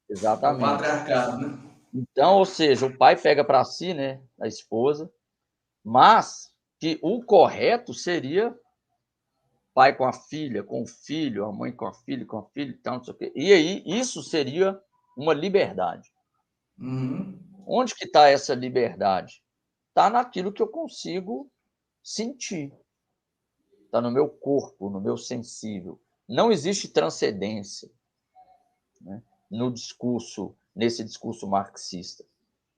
Exatamente. O patriarcado, né? Então, ou seja, o pai pega para si, né, a esposa, mas que o correto seria pai com a filha, com o filho, a mãe com a filha, e tal, não sei o quê. E aí, isso seria uma liberdade. Onde que está essa liberdade? Está naquilo que eu consigo sentir. Está no meu corpo, no meu sensível. Não existe transcendência, né, nesse discurso marxista.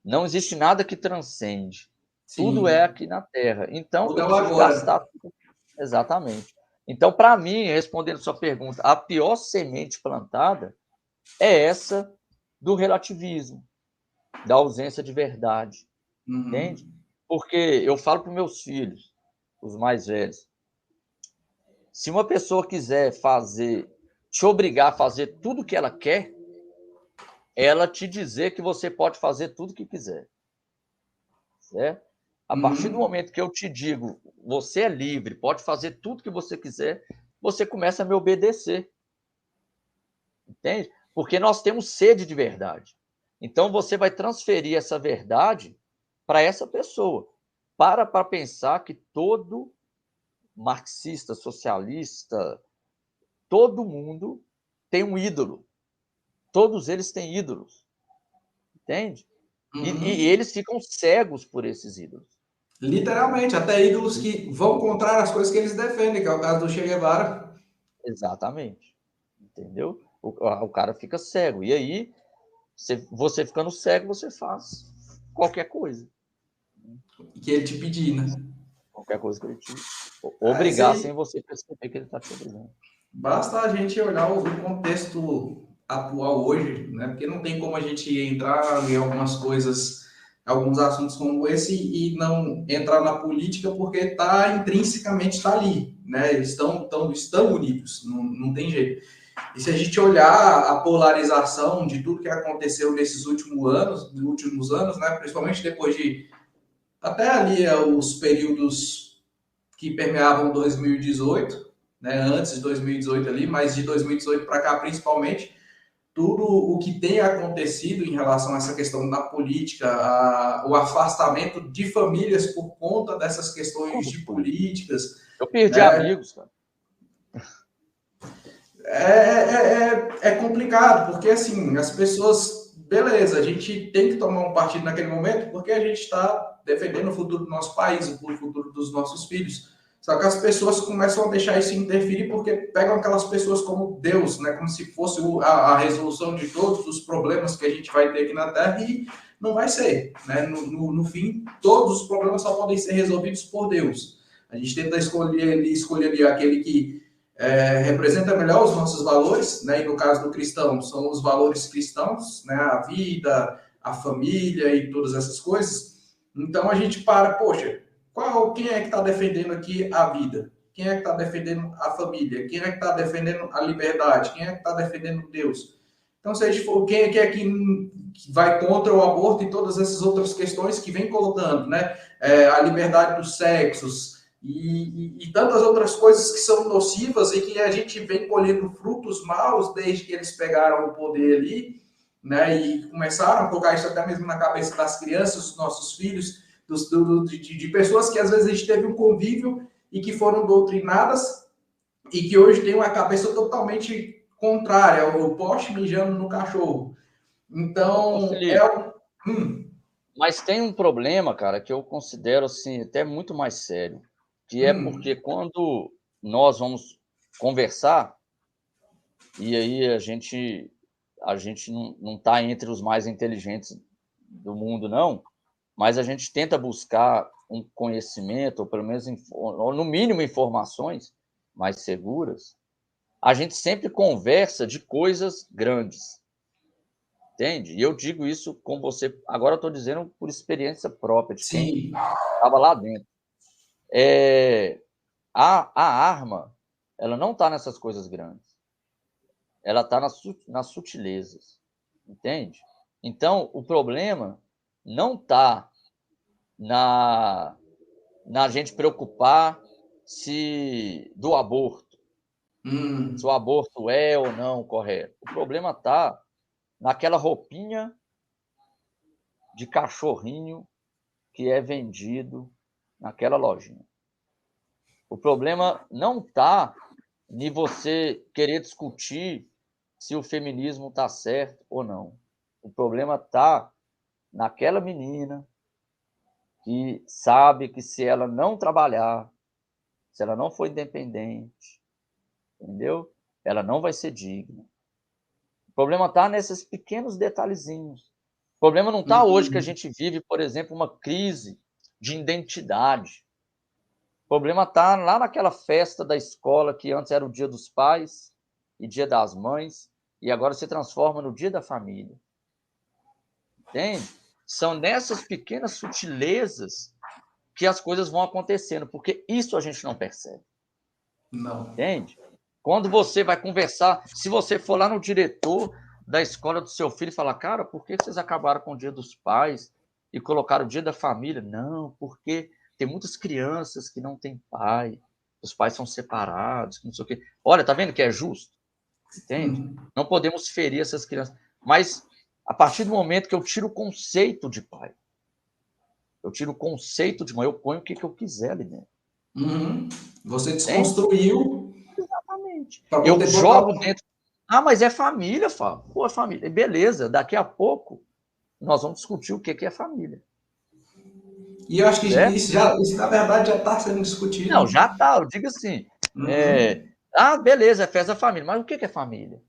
Não existe nada que transcende. Sim. Tudo é aqui na Terra. Então, eu preciso gastar tudo. Exatamente. Então, para mim, respondendo sua pergunta, a pior semente plantada é essa do relativismo, da ausência de verdade. Entende? Porque eu falo para os meus filhos, os mais velhos, se uma pessoa quiser te obrigar a fazer tudo o que ela quer, ela te dizer que você pode fazer tudo o que quiser. Certo? A partir do momento que eu te digo, você é livre, pode fazer tudo que você quiser, você começa a me obedecer. Entende? Porque nós temos sede de verdade. Então, você vai transferir essa verdade para essa pessoa. Para pensar que todo marxista, socialista, todo mundo tem um ídolo. Todos eles têm ídolos. Entende? E eles ficam cegos por esses ídolos. Literalmente, até ídolos que vão contrário às coisas que eles defendem, que é o caso do Che Guevara. Exatamente. entendeu? O cara fica cego. E aí, você ficando cego, você faz qualquer coisa. Que ele te pedir, né? Qualquer coisa que ele te Isso obrigar sem aí, você perceber que ele está te obrigando. basta a gente olhar o contexto atual hoje, né? Porque não tem como a gente entrar em algumas coisas, alguns assuntos como esse e não entrar na política porque está intrinsecamente está ali, né? Eles estão unidos, não tem jeito. E se a gente olhar a polarização de tudo que aconteceu nesses últimos anos, né? Principalmente depois de até ali os períodos que permeavam 2018, né, antes de 2018 ali, mas de 2018 para cá principalmente, tudo o que tem acontecido em relação a essa questão da política, o afastamento de famílias por conta dessas questões de políticas, Eu perdi né? amigos, cara. É complicado, porque assim, as pessoas, beleza, a gente tem que tomar um partido naquele momento, porque a gente está defendendo o futuro do nosso país, o futuro dos nossos filhos. Só que as pessoas começam a deixar isso interferir porque pegam aquelas pessoas como Deus, né? Como se fosse a resolução de todos os problemas que a gente vai ter aqui na Terra e não vai ser, né? No fim, todos os problemas só podem ser resolvidos por Deus. A gente tenta escolher ali aquele que representa melhor os nossos valores, né? E no caso do cristão, são os valores cristãos, né? A vida, a família e todas essas coisas. Então a gente poxa, quem é que está defendendo aqui a vida? Quem é que está defendendo a família? Quem é que está defendendo a liberdade? Quem é que está defendendo Deus? Então, se a gente for, quem é que vai contra o aborto e todas essas outras questões que vem colocando, né? A liberdade dos sexos, e tantas outras coisas que são nocivas e que a gente vem colhendo frutos maus desde que eles pegaram o poder ali, né? E começaram a colocar isso até mesmo na cabeça das crianças, dos nossos filhos, de pessoas que às vezes a gente teve um convívio e que foram doutrinadas e que hoje têm uma cabeça totalmente contrária, o poste mijando no cachorro. Ô, Então, Felipe, mas tem um problema, cara, que eu considero assim, até muito mais sério, que é porque quando nós vamos conversar, e aí a gente não está entre os mais inteligentes do mundo, não, mas a gente tenta buscar um conhecimento, ou pelo menos, ou no mínimo, informações mais seguras. A gente sempre conversa de coisas grandes, entende? E eu digo isso com você, agora eu estou dizendo por experiência própria, de quem sim. estava lá dentro. A arma, ela não está nessas coisas grandes, ela está nas sutilezas, entende? Então, o problema não está na, na gente preocupar do aborto, se o aborto é ou não correto. O problema está naquela roupinha de cachorrinho que é vendido naquela lojinha. O problema não está em você querer discutir se o feminismo está certo ou não. O problema está naquela menina que sabe que se ela não trabalhar, se ela não for independente, entendeu? Ela não vai ser digna. O problema está nesses pequenos detalhezinhos. O problema não está hoje que a gente vive, por exemplo, uma crise de identidade. O problema está lá naquela festa da escola que antes era o Dia dos Pais e Dia das Mães, e agora se transforma no Dia da Família. Entende? São nessas pequenas sutilezas que as coisas vão acontecendo, porque isso a gente não percebe. Não. Entende? Quando você vai conversar, se você for lá no diretor da escola do seu filho e falar, cara, por que vocês acabaram com o Dia dos Pais e colocaram o Dia da Família? Não, porque tem muitas crianças que não têm pai, os pais são separados, não sei o quê. Olha, tá vendo que é justo? Entende? Não podemos ferir essas crianças. Mas a partir do momento que eu tiro o conceito de pai, eu tiro o conceito de mãe, eu ponho o que eu quiser ali dentro. Você Entende? desconstruiu Exatamente. para Eu poder botar. jogo dentro. Ah, mas é família, Fábio. Pô, é família. Beleza, daqui a pouco nós vamos discutir o que é família. E eu acho que Certo? isso na verdade já está sendo Não, discutido. já tá. Eu digo assim, Ah, beleza, é festa da família. Mas o que é família?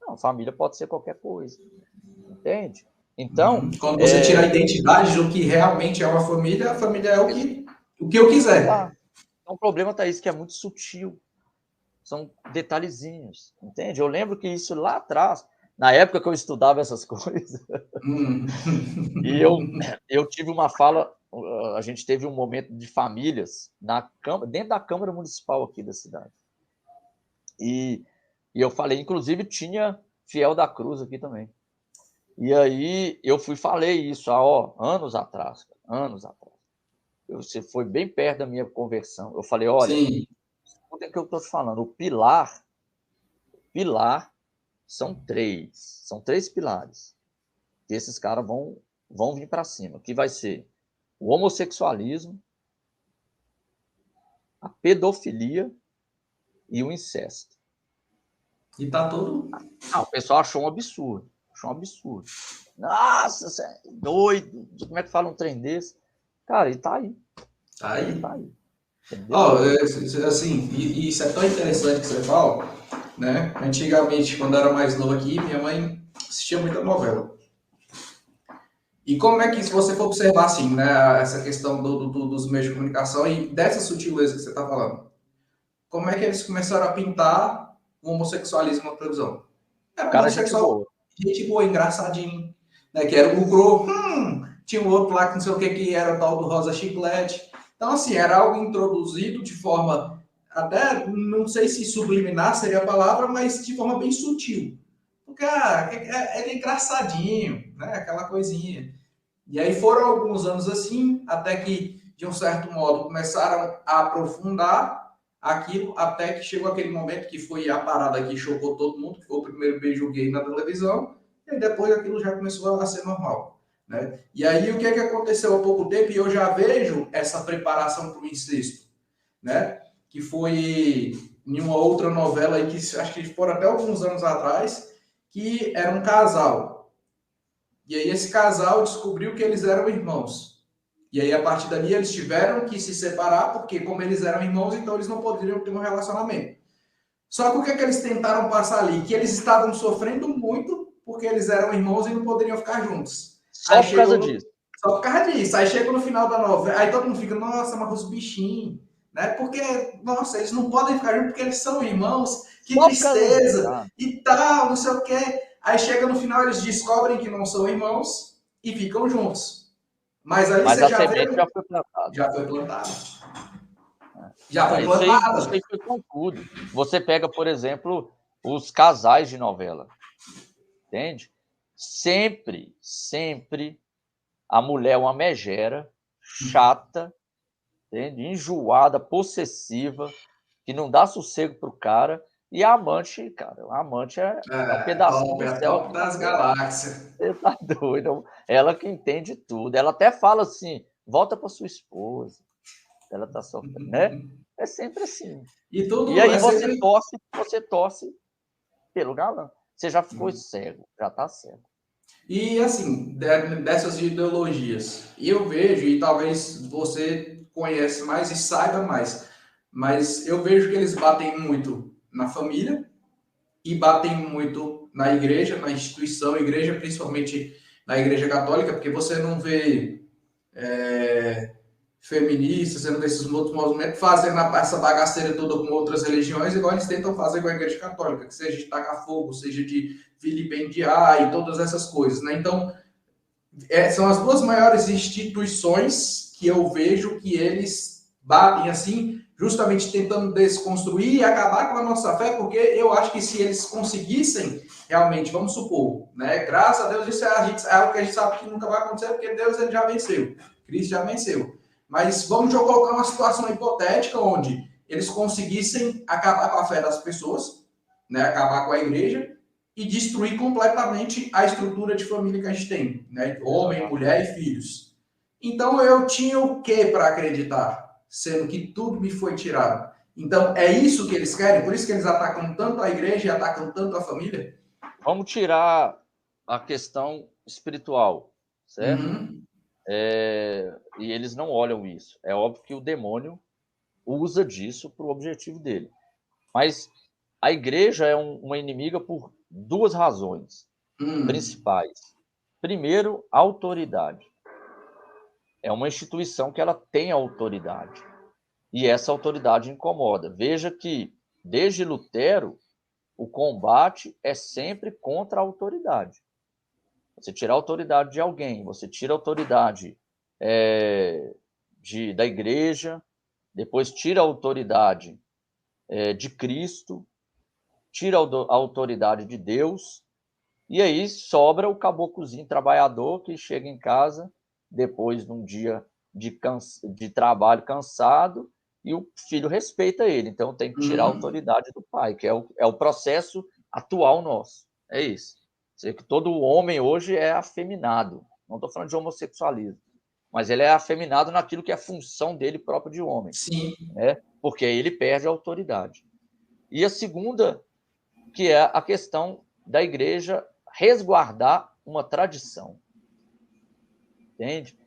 Não, família pode ser qualquer coisa. Entende? Então, Quando você tira a identidade do que realmente é uma família, a família é o que eu quiser. então, o problema está isso, que é muito sutil. São detalhezinhos, entende? Eu lembro que isso lá atrás, na época que eu estudava essas coisas, Hum. e eu tive uma fala, a gente teve um momento de famílias dentro da Câmara Municipal aqui da cidade. E eu falei, inclusive tinha Fiel da Cruz aqui também. E aí eu falei isso há anos atrás, anos atrás. Você foi bem perto da minha conversão. Eu falei, olha, Sim. o que eu estou te falando? O pilar são três pilares. E esses caras vão vir para cima, que vai ser o homossexualismo, a pedofilia e o incesto. E tá todo. Ah, o pessoal achou um absurdo. Achou um absurdo. Nossa, você é doido. Como é que fala um trem desse? Cara, ele tá aí. Tá aí. Tá aí. Entendeu? Ó, assim, e isso é tão interessante que você fala, né? Antigamente, quando eu era mais novo aqui, minha mãe assistia muita novela. E como é que, se você for observar, assim, né, essa questão dos meios de comunicação e dessa sutileza que você está falando, como é que eles começaram a pintar o homossexualismo na televisão? Era um Cara, gente homossexual, boa. gente boa, engraçadinho, né? Que era o Gro, tinha um outro lá que não sei o que era o tal do Rosa Chiclete. Então, assim, era algo introduzido de forma, até, não sei se subliminar seria a palavra, mas de forma bem sutil. Porque ele é engraçadinho, né? Aquela coisinha. E aí foram alguns anos assim, até que, de um certo modo, começaram a aprofundar aquilo, até que chegou aquele momento que foi a parada que chocou todo mundo, que foi o primeiro beijo gay na televisão, e depois aquilo já começou a ser normal. Né? E aí o que, é que aconteceu há pouco tempo, e eu já vejo essa preparação para o incesto, né? Que foi em uma outra novela aí, que acho que foram até alguns anos atrás, que era um casal. E aí esse casal descobriu que eles eram irmãos. E aí, a partir dali, eles tiveram que se separar, porque como eles eram irmãos, então eles não poderiam ter um relacionamento. Só que o que, é que eles tentaram passar ali? Que eles estavam sofrendo muito, porque eles eram irmãos e não poderiam ficar juntos. Aí Só por chegou causa no... disso. Só por causa disso. Aí chega no final da novela, aí todo mundo fica, nossa, mas os bichinhos, né? Porque, nossa, eles não podem ficar juntos porque eles são irmãos, que Só por causa disso, tristeza, cara. e tal, não sei o quê. Aí chega no final, eles descobrem que não são irmãos e ficam juntos. Mas aí Mas você a já semente vê, já foi plantada. já foi plantado. Já Não, foi isso aí plantada. foi com tudo. Você pega, por exemplo, os casais de novela, entende? Sempre, sempre a mulher é uma megera, chata, entende? Enjoada, possessiva, que não dá sossego pro cara. E a amante, cara, a amante é um pedacinho do É céu top aqui na das terra. galáxias. Você tá doido? Ela que entende tudo. Ela até fala assim: volta para sua esposa. Ela tá sofrendo, né? É sempre assim. E E tudo aí é sempre. você torce pelo galã. Você já ficou cego, já tá cego. E assim, dessas ideologias, eu vejo, e talvez você conhece mais e saiba mais, mas eu vejo que eles batem muito na família e batem muito na igreja, na instituição, igreja, principalmente na igreja católica, porque você não vê feministas, sendo desses outros movimentos, fazendo essa bagaceira toda com outras religiões, igual eles tentam fazer com a Igreja Católica, que seja de tacar fogo, seja de vilipendiar e todas essas coisas, né? Então, são as duas maiores instituições que eu vejo que eles batem assim, justamente tentando desconstruir e acabar com a nossa fé, porque eu acho que se eles conseguissem realmente, vamos supor, né? Graças a Deus, isso é algo que a gente sabe que nunca vai acontecer, porque Deus ele já venceu, Cristo já venceu. Mas vamos colocar uma situação hipotética onde eles conseguissem acabar com a fé das pessoas, né? Acabar com a igreja, e destruir completamente a estrutura de família que a gente tem, né? Homem, Exatamente. mulher e filhos. Então eu tinha o que para acreditar, sendo que tudo me foi tirado. Então é isso que eles querem, por isso que eles atacam tanto a igreja e atacam tanto a família. Vamos tirar a questão espiritual, certo? Uhum. E eles não olham isso. É óbvio que o demônio usa disso para o objetivo dele. Mas a igreja é uma inimiga por duas razões principais. Primeiro, a autoridade. É uma instituição que ela tem autoridade. E essa autoridade incomoda. Veja que, desde Lutero, o combate é sempre contra a autoridade. Você tira a autoridade de alguém, você tira a autoridade da igreja, depois tira a autoridade de Cristo, tira a autoridade de Deus, e aí sobra o caboclozinho trabalhador que chega em casa depois de um dia de trabalho cansado, e o filho respeita ele. Então tem que tirar a autoridade do pai, que é o processo atual nosso. É isso. Sei que todo homem hoje é afeminado. Não estou falando de homossexualismo, mas ele é afeminado naquilo que é função dele próprio de homem. Sim. Né? Porque aí ele perde a autoridade. E a segunda, que é a questão da igreja resguardar uma tradição. Entende?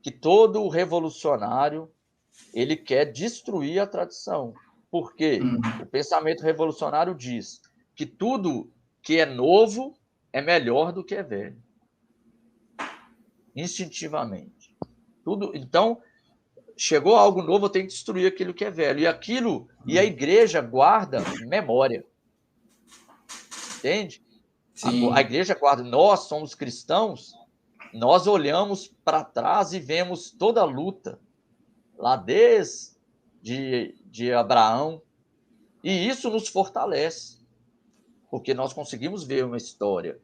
Que todo revolucionário ele quer destruir a tradição. Porque o pensamento revolucionário diz que tudo que é novo é melhor do que é velho. Instintivamente. Então, chegou algo novo, eu tenho que destruir aquilo que é velho. E a igreja guarda memória. Entende? A igreja guarda. Nós somos cristãos, nós olhamos para trás e vemos toda a luta, lá desde Abraão, e isso nos fortalece, porque nós conseguimos ver uma história.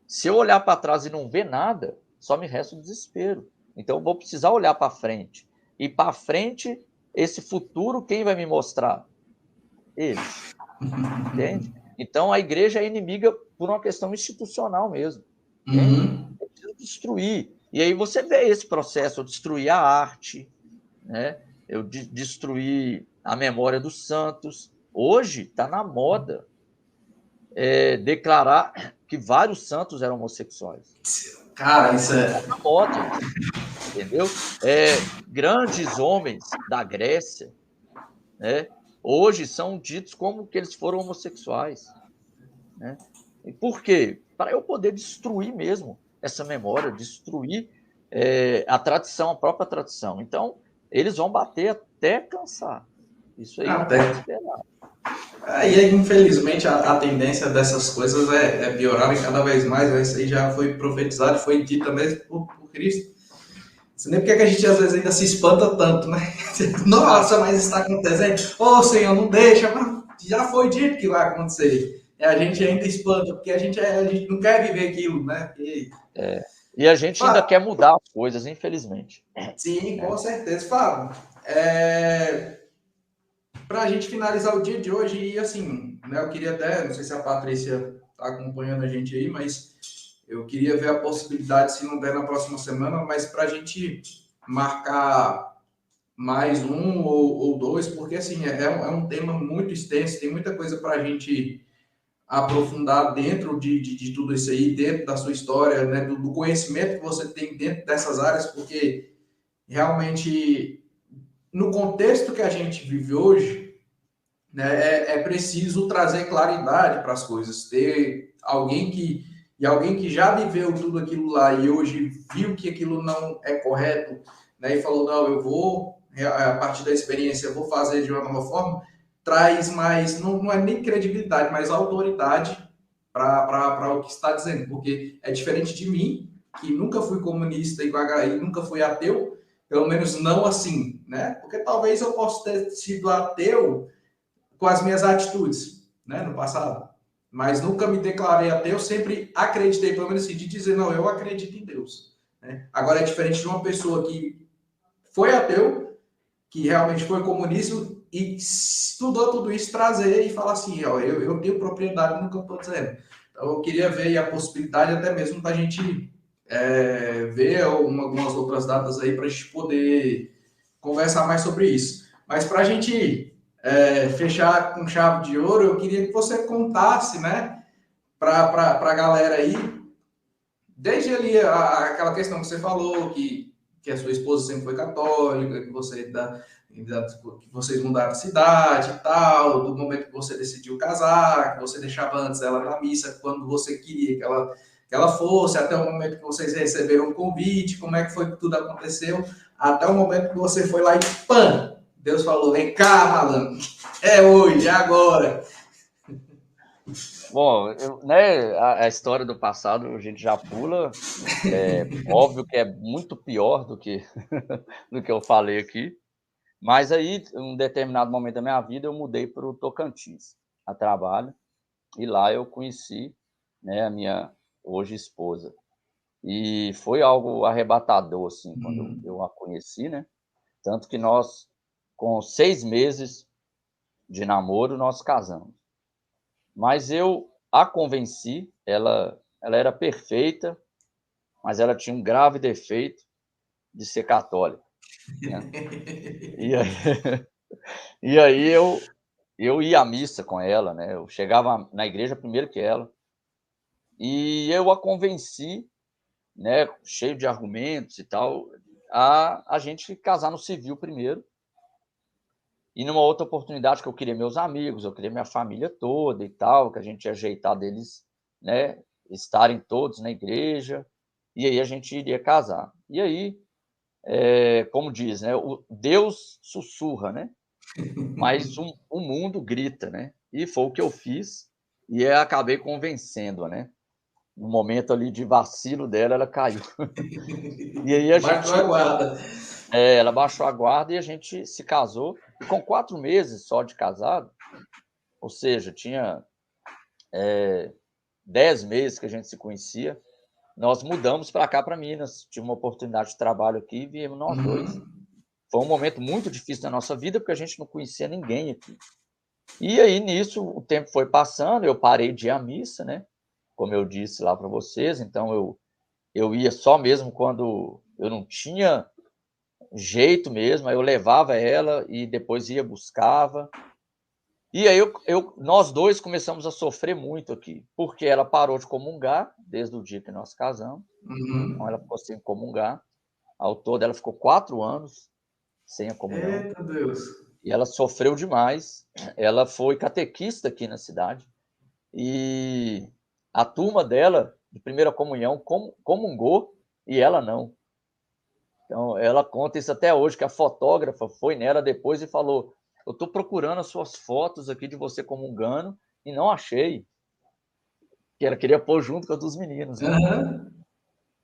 Se eu olhar para trás e não ver nada, só me resta o desespero. Então eu vou precisar olhar para frente. E para frente, esse futuro, quem vai me mostrar? Eles. Entende? Então a igreja é inimiga por uma questão institucional mesmo. Eu preciso destruir. E aí você vê esse processo, eu destruir a arte, né? Eu destruir a memória dos santos. Hoje está na moda declarar que vários santos eram homossexuais. Cara, isso é... Está na moda, entendeu? Grandes homens da Grécia, né, hoje são ditos como que eles foram homossexuais. Né? E por quê? Para eu poder destruir mesmo essa memória, destruir a tradição, a própria tradição. Então, eles vão bater até cansar. Isso aí não pode esperar. E infelizmente a tendência dessas coisas é piorar cada vez mais. Isso aí já foi profetizado, foi dito também por Cristo. Não sei nem porque que a gente às vezes ainda se espanta tanto, né? Nossa, mas isso está acontecendo. Ô Senhor, não deixa, mas já foi dito que vai acontecer. E a gente ainda espanta, porque a gente não quer viver aquilo, né? E a gente ainda quer mudar as coisas, infelizmente. Sim, com certeza. Fábio, para a gente finalizar o dia de hoje, e assim, né, eu queria até, não sei se a Patrícia está acompanhando a gente aí, mas eu queria ver a possibilidade, se não der na próxima semana, mas para a gente marcar mais um ou dois, porque assim, é um tema muito extenso, tem muita coisa para a gente aprofundar dentro de tudo isso aí, dentro da sua história, né, do conhecimento que você tem dentro dessas áreas, porque realmente, no contexto que a gente vive hoje, né, é preciso trazer claridade para as coisas, ter alguém que já viveu tudo aquilo lá e hoje viu que aquilo não é correto, né, e falou, não, eu vou, a partir da experiência, eu vou fazer de uma nova forma, traz mais, não é nem credibilidade, mas autoridade para o que está dizendo, porque é diferente de mim, que nunca fui comunista e nunca fui ateu, pelo menos não assim, né? Porque talvez eu possa ter sido ateu com as minhas atitudes, né, no passado, mas nunca me declarei ateu, sempre acreditei, pelo menos assim, de dizer, não, eu acredito em Deus. Né? Agora é diferente de uma pessoa que foi ateu, que realmente foi comunista e estudou tudo isso, trazer e falar assim, ó, eu tenho propriedade no que eu estou dizendo. Então eu queria ver a possibilidade até mesmo para a gente ver algumas outras datas aí para a gente poder conversar mais sobre isso. Mas para a gente fechar com chave de ouro, eu queria que você contasse, né, para a galera aí, desde ali aquela questão que você falou, que a sua esposa sempre foi católica, que você que vocês mudaram de cidade e tal, do momento que você decidiu casar, que você deixava antes ela na missa quando você queria que ela fosse, até o momento que vocês receberam o convite, como é que foi que tudo aconteceu, até o momento que você foi lá e pã! Deus falou, vem cá, malandro, é hoje, é agora. Bom, né, a história do passado a gente já pula. É óbvio que é muito pior do que, do que eu falei aqui. Mas aí, em um determinado momento da minha vida, eu mudei para o Tocantins a trabalho. E lá eu conheci, né, a minha hoje esposa. E foi algo arrebatador, assim, quando eu a conheci, né? Tanto que nós, com 6 meses de namoro, nós casamos. Mas eu a convenci, ela era perfeita, mas ela tinha um grave defeito de ser católica, né. E aí e aí eu ia à missa com ela, né, eu chegava na igreja primeiro que ela, e eu a convenci, né, cheio de argumentos e tal, a gente casar no civil primeiro, e numa outra oportunidade que eu queria meus amigos, eu queria minha família toda e tal, que a gente ia ajeitar deles, né, estarem todos na igreja, e aí a gente iria casar. E aí, como diz, né, o Deus sussurra, né, mas o mundo grita, né. E foi o que eu fiz, e acabei convencendo-a, né. No momento ali de vacilo dela, ela caiu. E aí a Baixou a gente guarda. ela baixou a guarda e a gente se casou, e com 4 meses só de casado, ou seja, tinha 10 meses que a gente se conhecia, nós mudamos para cá, para Minas. Tive uma oportunidade de trabalho aqui e viemos nós 2. Uhum. Foi um momento muito difícil da nossa vida, porque a gente não conhecia ninguém aqui. E aí, nisso, o tempo foi passando, eu parei de ir à missa, né, como eu disse lá para vocês, então eu ia só mesmo quando eu não tinha jeito mesmo, aí eu levava ela e depois ia buscava. E aí nós 2 começamos a sofrer muito aqui, porque ela parou de comungar desde o dia que nós casamos, então Uhum. ela ficou sem comungar. Ao todo ela ficou 4 anos sem a comunhão, Eita Deus. e ela sofreu demais. Ela foi catequista aqui na cidade, e a turma dela, de primeira comunhão, comungou e ela não. Então ela conta isso até hoje, que a fotógrafa foi nela depois e falou: "Eu estou procurando as suas fotos aqui de você comungando e não achei", que ela queria pôr junto com a dos meninos, né. Aham.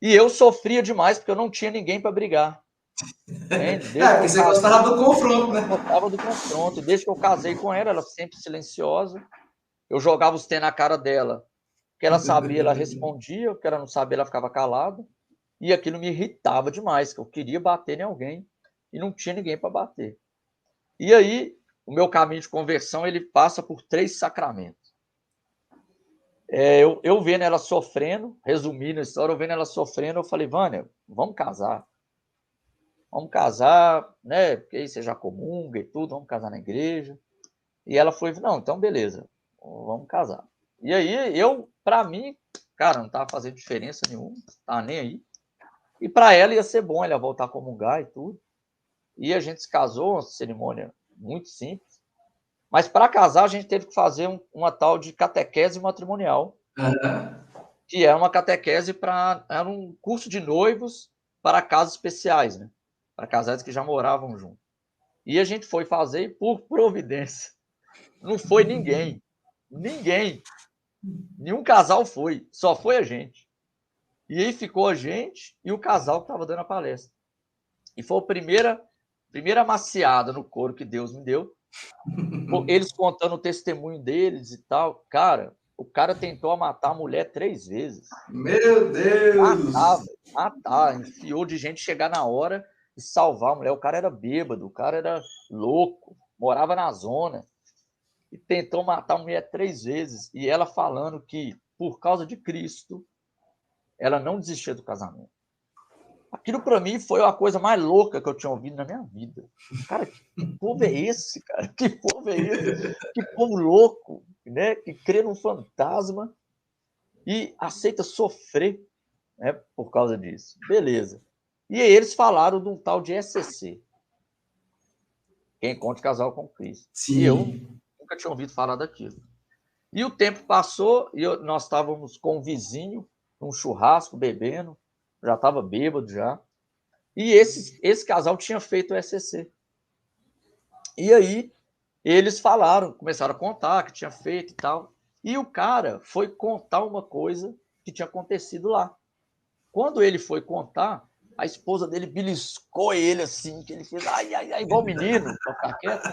E eu sofria demais, porque eu não tinha ninguém para brigar, entende. É, Desde que porque eu você casei, gostava do confronto, eu né? gostava do confronto, e desde que eu casei com ela, ela sempre silenciosa, eu jogava os "T" na cara dela, o que ela sabia ela respondia, o que ela não sabia ela ficava calada, e aquilo me irritava demais, que eu queria bater em alguém, e não tinha ninguém para bater. E aí, o meu caminho de conversão, ele passa por 3 sacramentos. Eu vendo ela sofrendo, resumindo a história, eu vendo ela sofrendo, eu falei: "Vânia, vamos casar, né, porque aí você já comunga e tudo, vamos casar na igreja". E ela foi: "Não, então beleza, vamos casar". E aí eu, para mim, cara, não estava fazendo diferença nenhuma, estava nem aí. E para ela ia ser bom, ela ia voltar a comungar e tudo. E a gente se casou, uma cerimônia muito simples. Mas para casar a gente teve que fazer uma tal de catequese matrimonial, Aham. que era uma catequese era um curso de noivos para casos especiais, né, para casais que já moravam juntos. E a gente foi fazer e, por providência, não foi ninguém, ninguém, nenhum casal foi, só foi a gente. E aí ficou a gente e o casal que estava dando a palestra. E foi a primeira maciada no couro que Deus me deu. Eles contando o testemunho deles e tal. Cara, o cara tentou matar a mulher 3 vezes. Meu Matar, Deus! velho, matar. Enfiou de gente chegar na hora e salvar a mulher. O cara era bêbado, o cara era louco, morava na zona e tentou matar a mulher 3 vezes. E ela falando que, por causa de Cristo, ela não desistia do casamento. Aquilo para mim foi a coisa mais louca que eu tinha ouvido na minha vida. Cara, que povo é esse, cara? Que povo é esse? Que povo louco, né? Que crê num fantasma e aceita sofrer, né, por causa disso. Beleza. E aí eles falaram de um tal de ECC. Quem encontra casal com Cristo. Sim. E eu nunca tinha ouvido falar daquilo. E o tempo passou e nós estávamos com um vizinho, num churrasco, bebendo, já estava bêbado já. E esse casal tinha feito o SCC. E aí eles falaram, começaram a contar que tinha feito e tal. E o cara foi contar uma coisa que tinha acontecido lá. Quando ele foi contar, a esposa dele beliscou ele assim, que ele fez ai, ai, ai, igual menino, pra ficar quieto.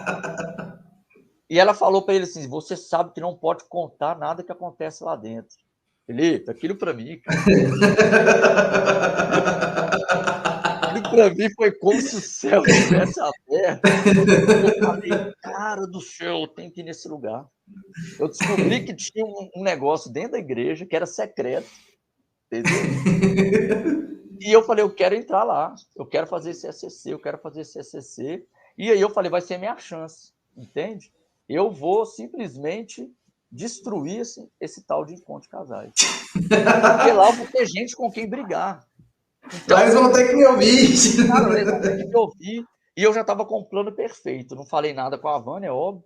E ela falou para ele assim: você sabe que não pode contar nada que acontece lá dentro. Felipe, aquilo para mim, cara. Aquilo para mim foi como se o céu tivesse aberto. Eu falei, cara do céu, eu tenho que ir nesse lugar. Eu descobri que tinha um negócio dentro da igreja que era secreto, entendeu? E eu falei, eu quero entrar lá, eu quero fazer esse SCC, eu quero fazer esse SCC. E aí eu falei, vai ser minha chance, entende? Eu vou simplesmente destruir esse tal de encontro de casais. Porque lá eu vou ter gente com quem brigar. Então, lá eles vão ter que me ouvir. Cara, eles vão ter que me ouvir. E eu já estava com o plano perfeito. Não falei nada com a Vânia, é óbvio.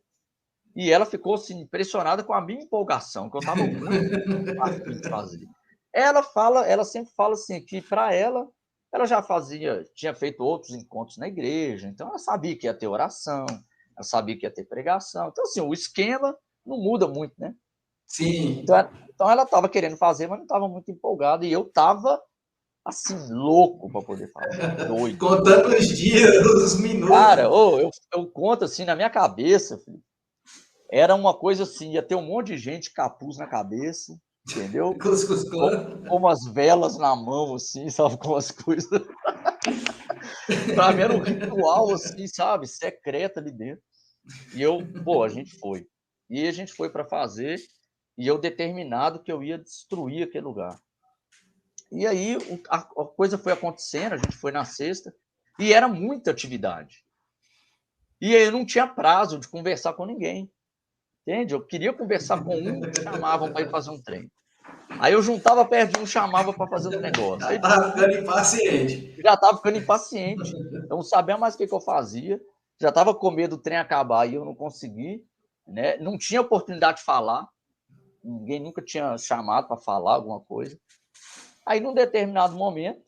E ela ficou assim, impressionada com a minha empolgação, que eu estava muito afim de fazer. Ela sempre fala assim, que para ela já tinha feito outros encontros na igreja, então ela sabia que ia ter oração, ela sabia que ia ter pregação. Então, assim, o esquema não muda muito, né? Sim. Então ela estava querendo fazer, mas não estava muito empolgada. E eu estava, assim, louco para poder fazer. Doido. Contando os dias, os minutos. Cara, eu conto assim, na minha cabeça, filho, era uma coisa assim, ia ter um monte de gente, capuz na cabeça, entendeu? Com umas velas na mão, assim, sabe? Com as coisas. Pra mim era um ritual, assim, sabe? Secreto ali dentro. E a gente foi. E a gente foi para fazer, e eu determinado que eu ia destruir aquele lugar. E aí a coisa foi acontecendo, a gente foi na sexta, e era muita atividade. E aí eu não tinha prazo de conversar com ninguém. Entende? Eu queria conversar com um, chamavam para ir fazer um trem. Aí eu juntava perto de um, chamava para fazer outro negócio. Já estava ficando impaciente. Já estava ficando impaciente. Eu não sabia mais o que eu fazia. Já estava com medo do trem acabar e eu não consegui. Né? Não tinha oportunidade de falar. Ninguém nunca tinha chamado para falar alguma coisa. Aí, num determinado momento,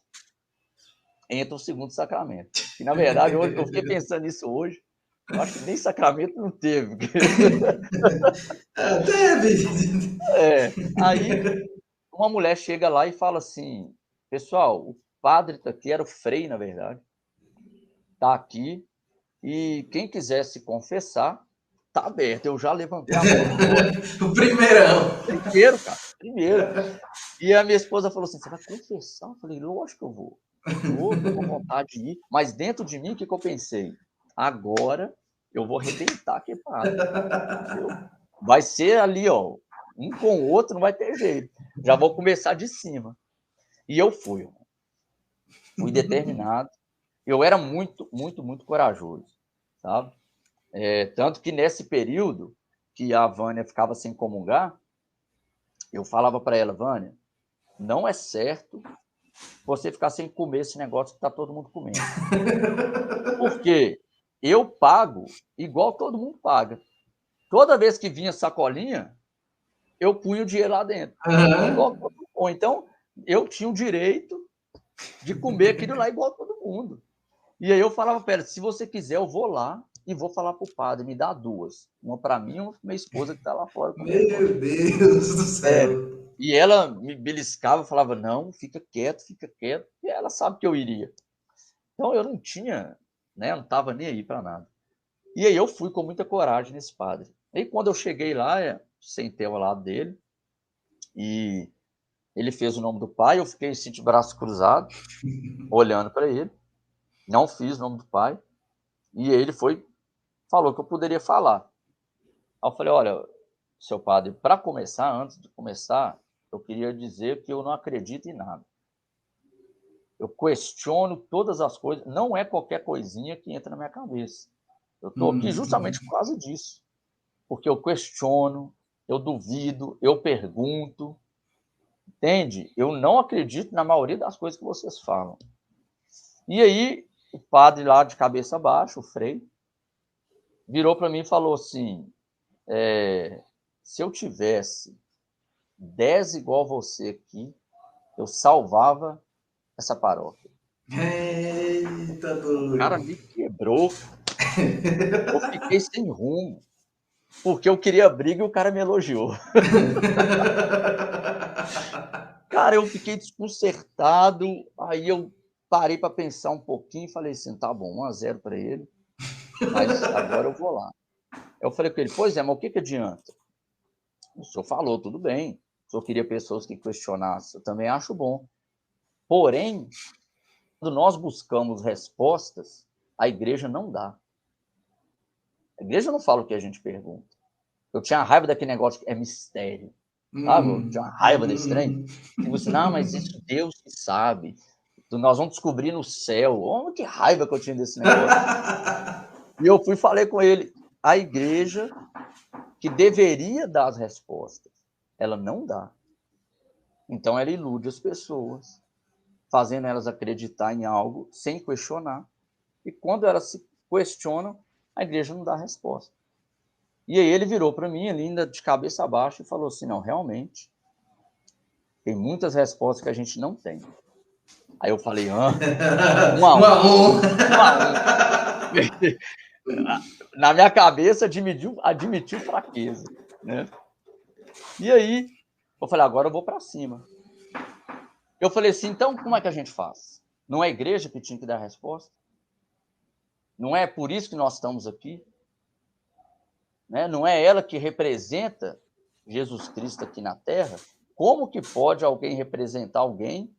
entra o segundo sacramento. E, na verdade, hoje, eu fiquei pensando nisso hoje. Eu acho que nem sacramento não teve. Teve. Aí, uma mulher chega lá e fala assim, pessoal, o padre está aqui, era o Frei, na verdade, está aqui, e quem quiser se confessar, está aberto. Eu já levantei a mão. O primeirão. Primeiro, cara, primeiro. E a minha esposa falou assim, você vai confessar? Eu falei, lógico que eu vou. Estou com vontade de ir. Mas dentro de mim, o que eu pensei? Agora eu vou arrebentar aquele padre. Entendeu? Vai ser ali, ó, um com o outro, não vai ter jeito. Já vou começar de cima. E eu fui. Fui determinado. Eu era muito, muito, muito corajoso, sabe? Tanto que nesse período que a Vânia ficava sem comungar, eu falava para ela, Vânia, não é certo você ficar sem comer esse negócio que está todo mundo comendo. Porque eu pago igual todo mundo paga. Toda vez que vinha sacolinha, eu punho o dinheiro lá dentro. Igual todo mundo. Ou então, eu tinha o direito de comer aquilo lá igual todo mundo. E aí eu falava para ela, se você quiser, eu vou lá e vou falar para o padre, me dá duas. Uma para mim e uma para minha esposa que está lá fora. Meu Deus do céu. E ela me beliscava, falava, não, fica quieto. E ela sabe que eu iria. Então eu não tinha, né, não estava nem aí para nada. E aí eu fui com muita coragem nesse padre. E quando eu cheguei lá, sentei ao lado dele, e ele fez o nome do pai, eu fiquei assim de braço cruzado, olhando para ele. Não fiz o nome do pai. E ele falou que eu poderia falar. Aí eu falei, olha, seu padre, para começar, antes de começar, eu queria dizer que eu não acredito em nada. Eu questiono todas as coisas, não é qualquer coisinha que entra na minha cabeça. Eu estou aqui justamente por causa disso. Porque eu questiono, eu duvido, eu pergunto, entende? Eu não acredito na maioria das coisas que vocês falam. E aí, o padre lá de cabeça baixa, o Frei, virou para mim e falou assim, se eu tivesse 10 igual você aqui, eu salvava essa paróquia. Eita, O cara doido. me quebrou, eu fiquei sem rumo, porque eu queria briga e o cara me elogiou. Cara, eu fiquei desconcertado, aí eu parei para pensar um pouquinho e falei assim, tá bom, 1-0 para ele, mas agora eu vou lá. Eu falei com ele, pois é, mas o que adianta? O senhor falou, tudo bem, o senhor queria pessoas que questionassem, eu também acho bom. Porém, quando nós buscamos respostas, a igreja não dá. A igreja não fala o que a gente pergunta. Eu tinha raiva daquele negócio que é mistério, sabe? Eu tinha uma raiva desse trem. Tipo assim, não, mas isso Deus que sabe. Nós vamos descobrir no céu. Oh, que raiva que eu tinha desse negócio. E eu fui e falei com ele, a igreja que deveria dar as respostas, ela não dá. Então ela ilude as pessoas, fazendo elas acreditar em algo sem questionar. E quando elas se questionam, a igreja não dá resposta. E aí ele virou para mim, ainda de cabeça abaixo, e falou assim, não, realmente, tem muitas respostas que a gente não tem. Aí eu falei, 1-1. Na minha cabeça, admitiu fraqueza, né? E aí, eu falei, agora eu vou para cima. Eu falei assim, então como é que a gente faz? Não é a igreja que tinha que dar a resposta? Não é por isso que nós estamos aqui? Né? Não é ela que representa Jesus Cristo aqui na Terra? Como que pode alguém representar alguém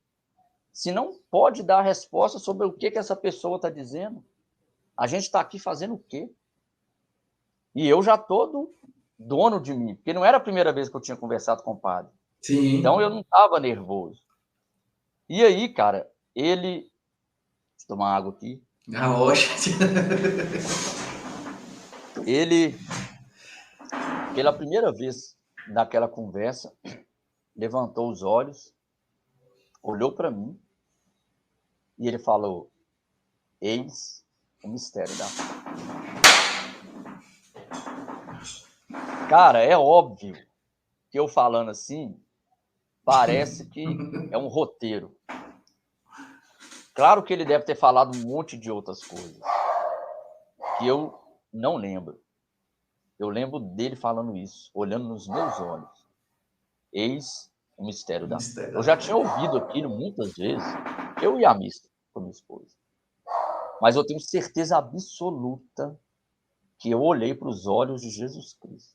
se não pode dar a resposta sobre o que essa pessoa está dizendo? A gente está aqui fazendo o quê? E eu já todo dono de mim, porque não era a primeira vez que eu tinha conversado com o padre. Sim. Então eu não estava nervoso. E aí, cara, ele... Deixa eu tomar água aqui. Ele, pela primeira vez naquela conversa, levantou os olhos, olhou para mim e ele falou, eis o mistério da fé. Cara, é óbvio que eu falando assim, parece que é um roteiro. Claro que ele deve ter falado um monte de outras coisas, que eu não lembro. Eu lembro dele falando isso, olhando nos meus olhos. Eis o mistério da fé. Eu já tinha ouvido aquilo muitas vezes, eu ia à missa com minha esposa. Mas eu tenho certeza absoluta que eu olhei para os olhos de Jesus Cristo.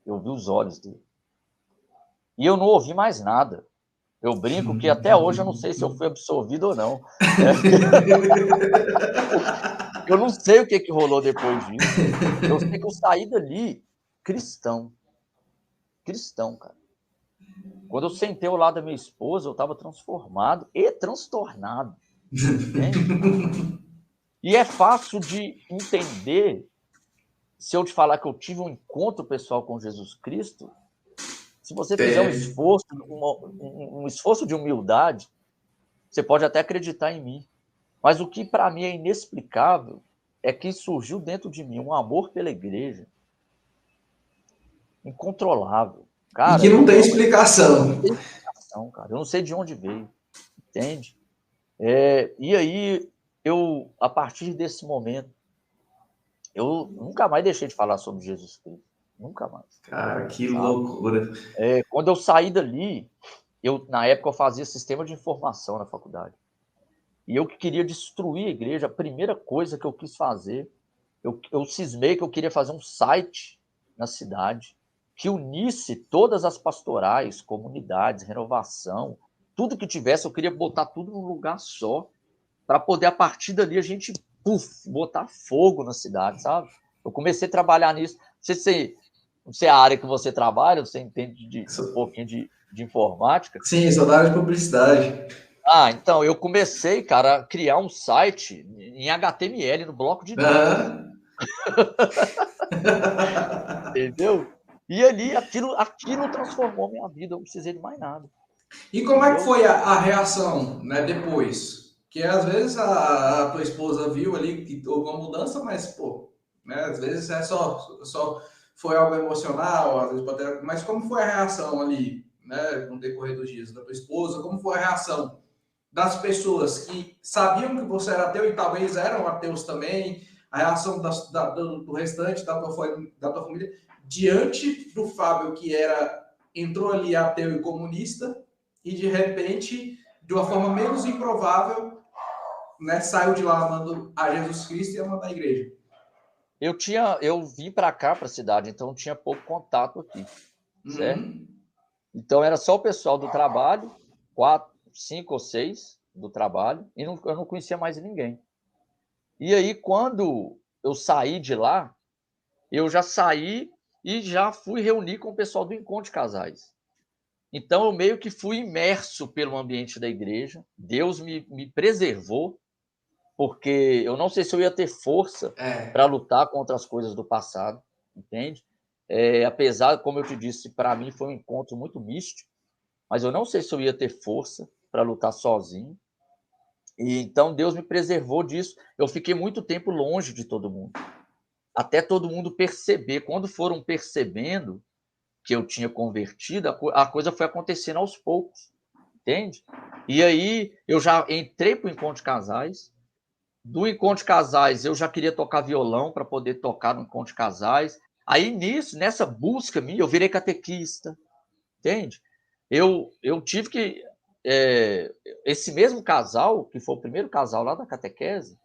Eu vi os olhos dele. E eu não ouvi mais nada. Eu brinco que até hoje eu não sei se eu fui absorvido ou não. Eu não sei o que rolou depois disso. Eu sei que eu saí dali cristão. Cristão, cara. Quando eu sentei ao lado da minha esposa, eu estava transformado e transtornado. Entende? E é fácil de entender se eu te falar que eu tive um encontro pessoal com Jesus Cristo. Se você fizer um esforço de humildade, você pode até acreditar em mim. Mas o que para mim é inexplicável é que surgiu dentro de mim um amor pela igreja incontrolável. Cara, e que não tem explicação. Não tem explicação, cara. Eu não sei de onde veio, entende? E aí, a partir desse momento, eu nunca mais deixei de falar sobre Jesus Cristo. Nunca mais. Cara, que loucura. Quando eu saí dali, na época eu fazia sistema de informação na faculdade. E eu que queria destruir a igreja, a primeira coisa que eu quis fazer, eu cismei que eu queria fazer um site na cidade que unisse todas as pastorais, comunidades, renovação, tudo que tivesse, eu queria botar tudo num lugar só, para poder, a partir dali, a gente botar fogo na cidade, sabe? Eu comecei a trabalhar nisso. Não sei se é a área que você trabalha, você entende um pouquinho de informática. Sim, sou da área de publicidade. Então, eu comecei, cara, a criar um site em HTML, no bloco de notas. Entendeu? E ali, aquilo transformou minha vida, eu não precisei de mais nada. E como é que foi a reação, né, depois? Que às vezes a tua esposa viu ali que houve uma mudança, mas, pô, né? Às vezes só foi algo emocional, às vezes pode mas como foi a reação ali, né, no decorrer dos dias da tua esposa? Como foi a reação das pessoas que sabiam que você era ateu e talvez eram ateus também? A reação do restante da tua família diante do Fábio que entrou ali ateu e comunista e de repente, de uma forma menos improvável, né, saiu de lá amando a Jesus Cristo e amando a igreja. Eu vim para cá, para a cidade, então tinha pouco contato aqui, certo? Uhum. Então era só o pessoal do trabalho, 4, 5 ou 6 do trabalho, e eu não conhecia mais ninguém. E aí, quando eu saí de lá, eu já saí e já fui reunir com o pessoal do Encontro de Casais. Então, eu meio que fui imerso pelo ambiente da igreja. Deus me preservou, porque eu não sei se eu ia ter força para lutar contra as coisas do passado, entende? Apesar, como eu te disse, para mim foi um encontro muito místico, mas eu não sei se eu ia ter força para lutar sozinho. E então Deus me preservou disso. Eu fiquei muito tempo longe de todo mundo, até todo mundo perceber. Quando foram percebendo que eu tinha convertido, a coisa foi acontecendo aos poucos, entende? E aí eu já entrei para o Encontro de Casais. Do Encontro de Casais, eu já queria tocar violão para poder tocar no Encontro de Casais. Aí, nessa busca minha, eu virei catequista, entende? Eu tive que... esse mesmo casal, que foi o primeiro casal lá da catequese,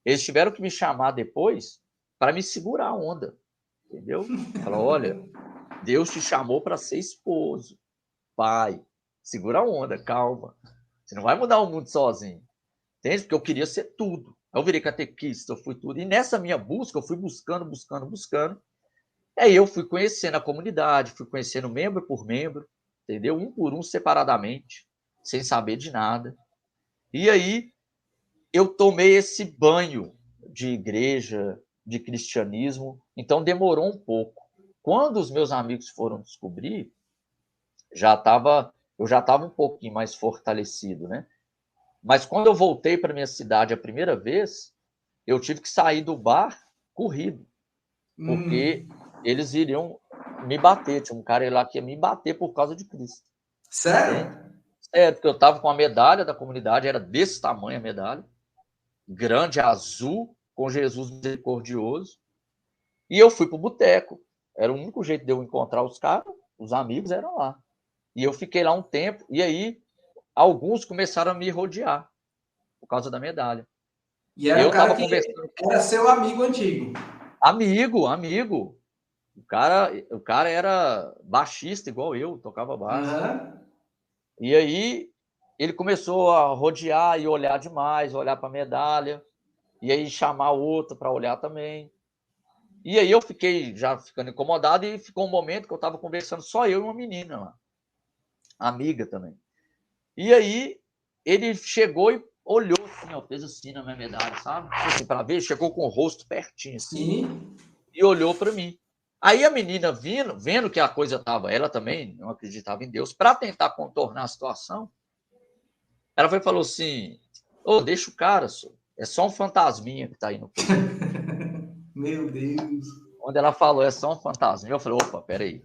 eles tiveram que me chamar depois para me segurar a onda, entendeu? Falar, olha, Deus te chamou para ser esposo, pai, segura a onda, calma. Você não vai mudar o mundo sozinho, entende? Porque eu queria ser tudo. Eu virei catequista, eu fui tudo. E nessa minha busca, eu fui buscando. Aí eu fui conhecendo a comunidade, fui conhecendo membro por membro, entendeu? Um por um, separadamente, sem saber de nada. E aí eu tomei esse banho de igreja, de cristianismo, então demorou um pouco. Quando os meus amigos foram descobrir, eu já estava um pouquinho mais fortalecido, né? Mas quando eu voltei para minha cidade a primeira vez, eu tive que sair do bar corrido, porque eles iriam me bater. Tinha um cara lá que ia me bater por causa de Cristo. Sério? Entende? Sério, porque eu estava com a medalha da comunidade, era desse tamanho a medalha, grande, azul, com Jesus misericordioso. E eu fui para o boteco. Era o único jeito de eu encontrar os caras, os amigos eram lá. E eu fiquei lá um tempo, e aí alguns começaram a me rodear por causa da medalha. E era Eu o cara estava que conversando. era seu amigo antigo. Amigo. O cara era baixista igual eu, tocava baixo. Uhum. E aí ele começou a rodear e olhar demais, olhar para a medalha, e aí chamar o outro para olhar também. E aí eu fiquei já ficando incomodado e ficou um momento que eu estava conversando só eu e uma menina lá, amiga também. E aí ele chegou e olhou assim, ó, fez assim na minha medalha, sabe? Assim, para ver, chegou com o rosto pertinho assim, Sim. e olhou para mim. Aí a menina vendo que a coisa estava, ela também não acreditava em Deus, para tentar contornar a situação, ela foi e falou assim: ô, deixa o cara, senhor. É só um fantasminha que está aí no peito. Meu Deus. Quando ela falou, é só um fantasminha, eu falei: opa, peraí.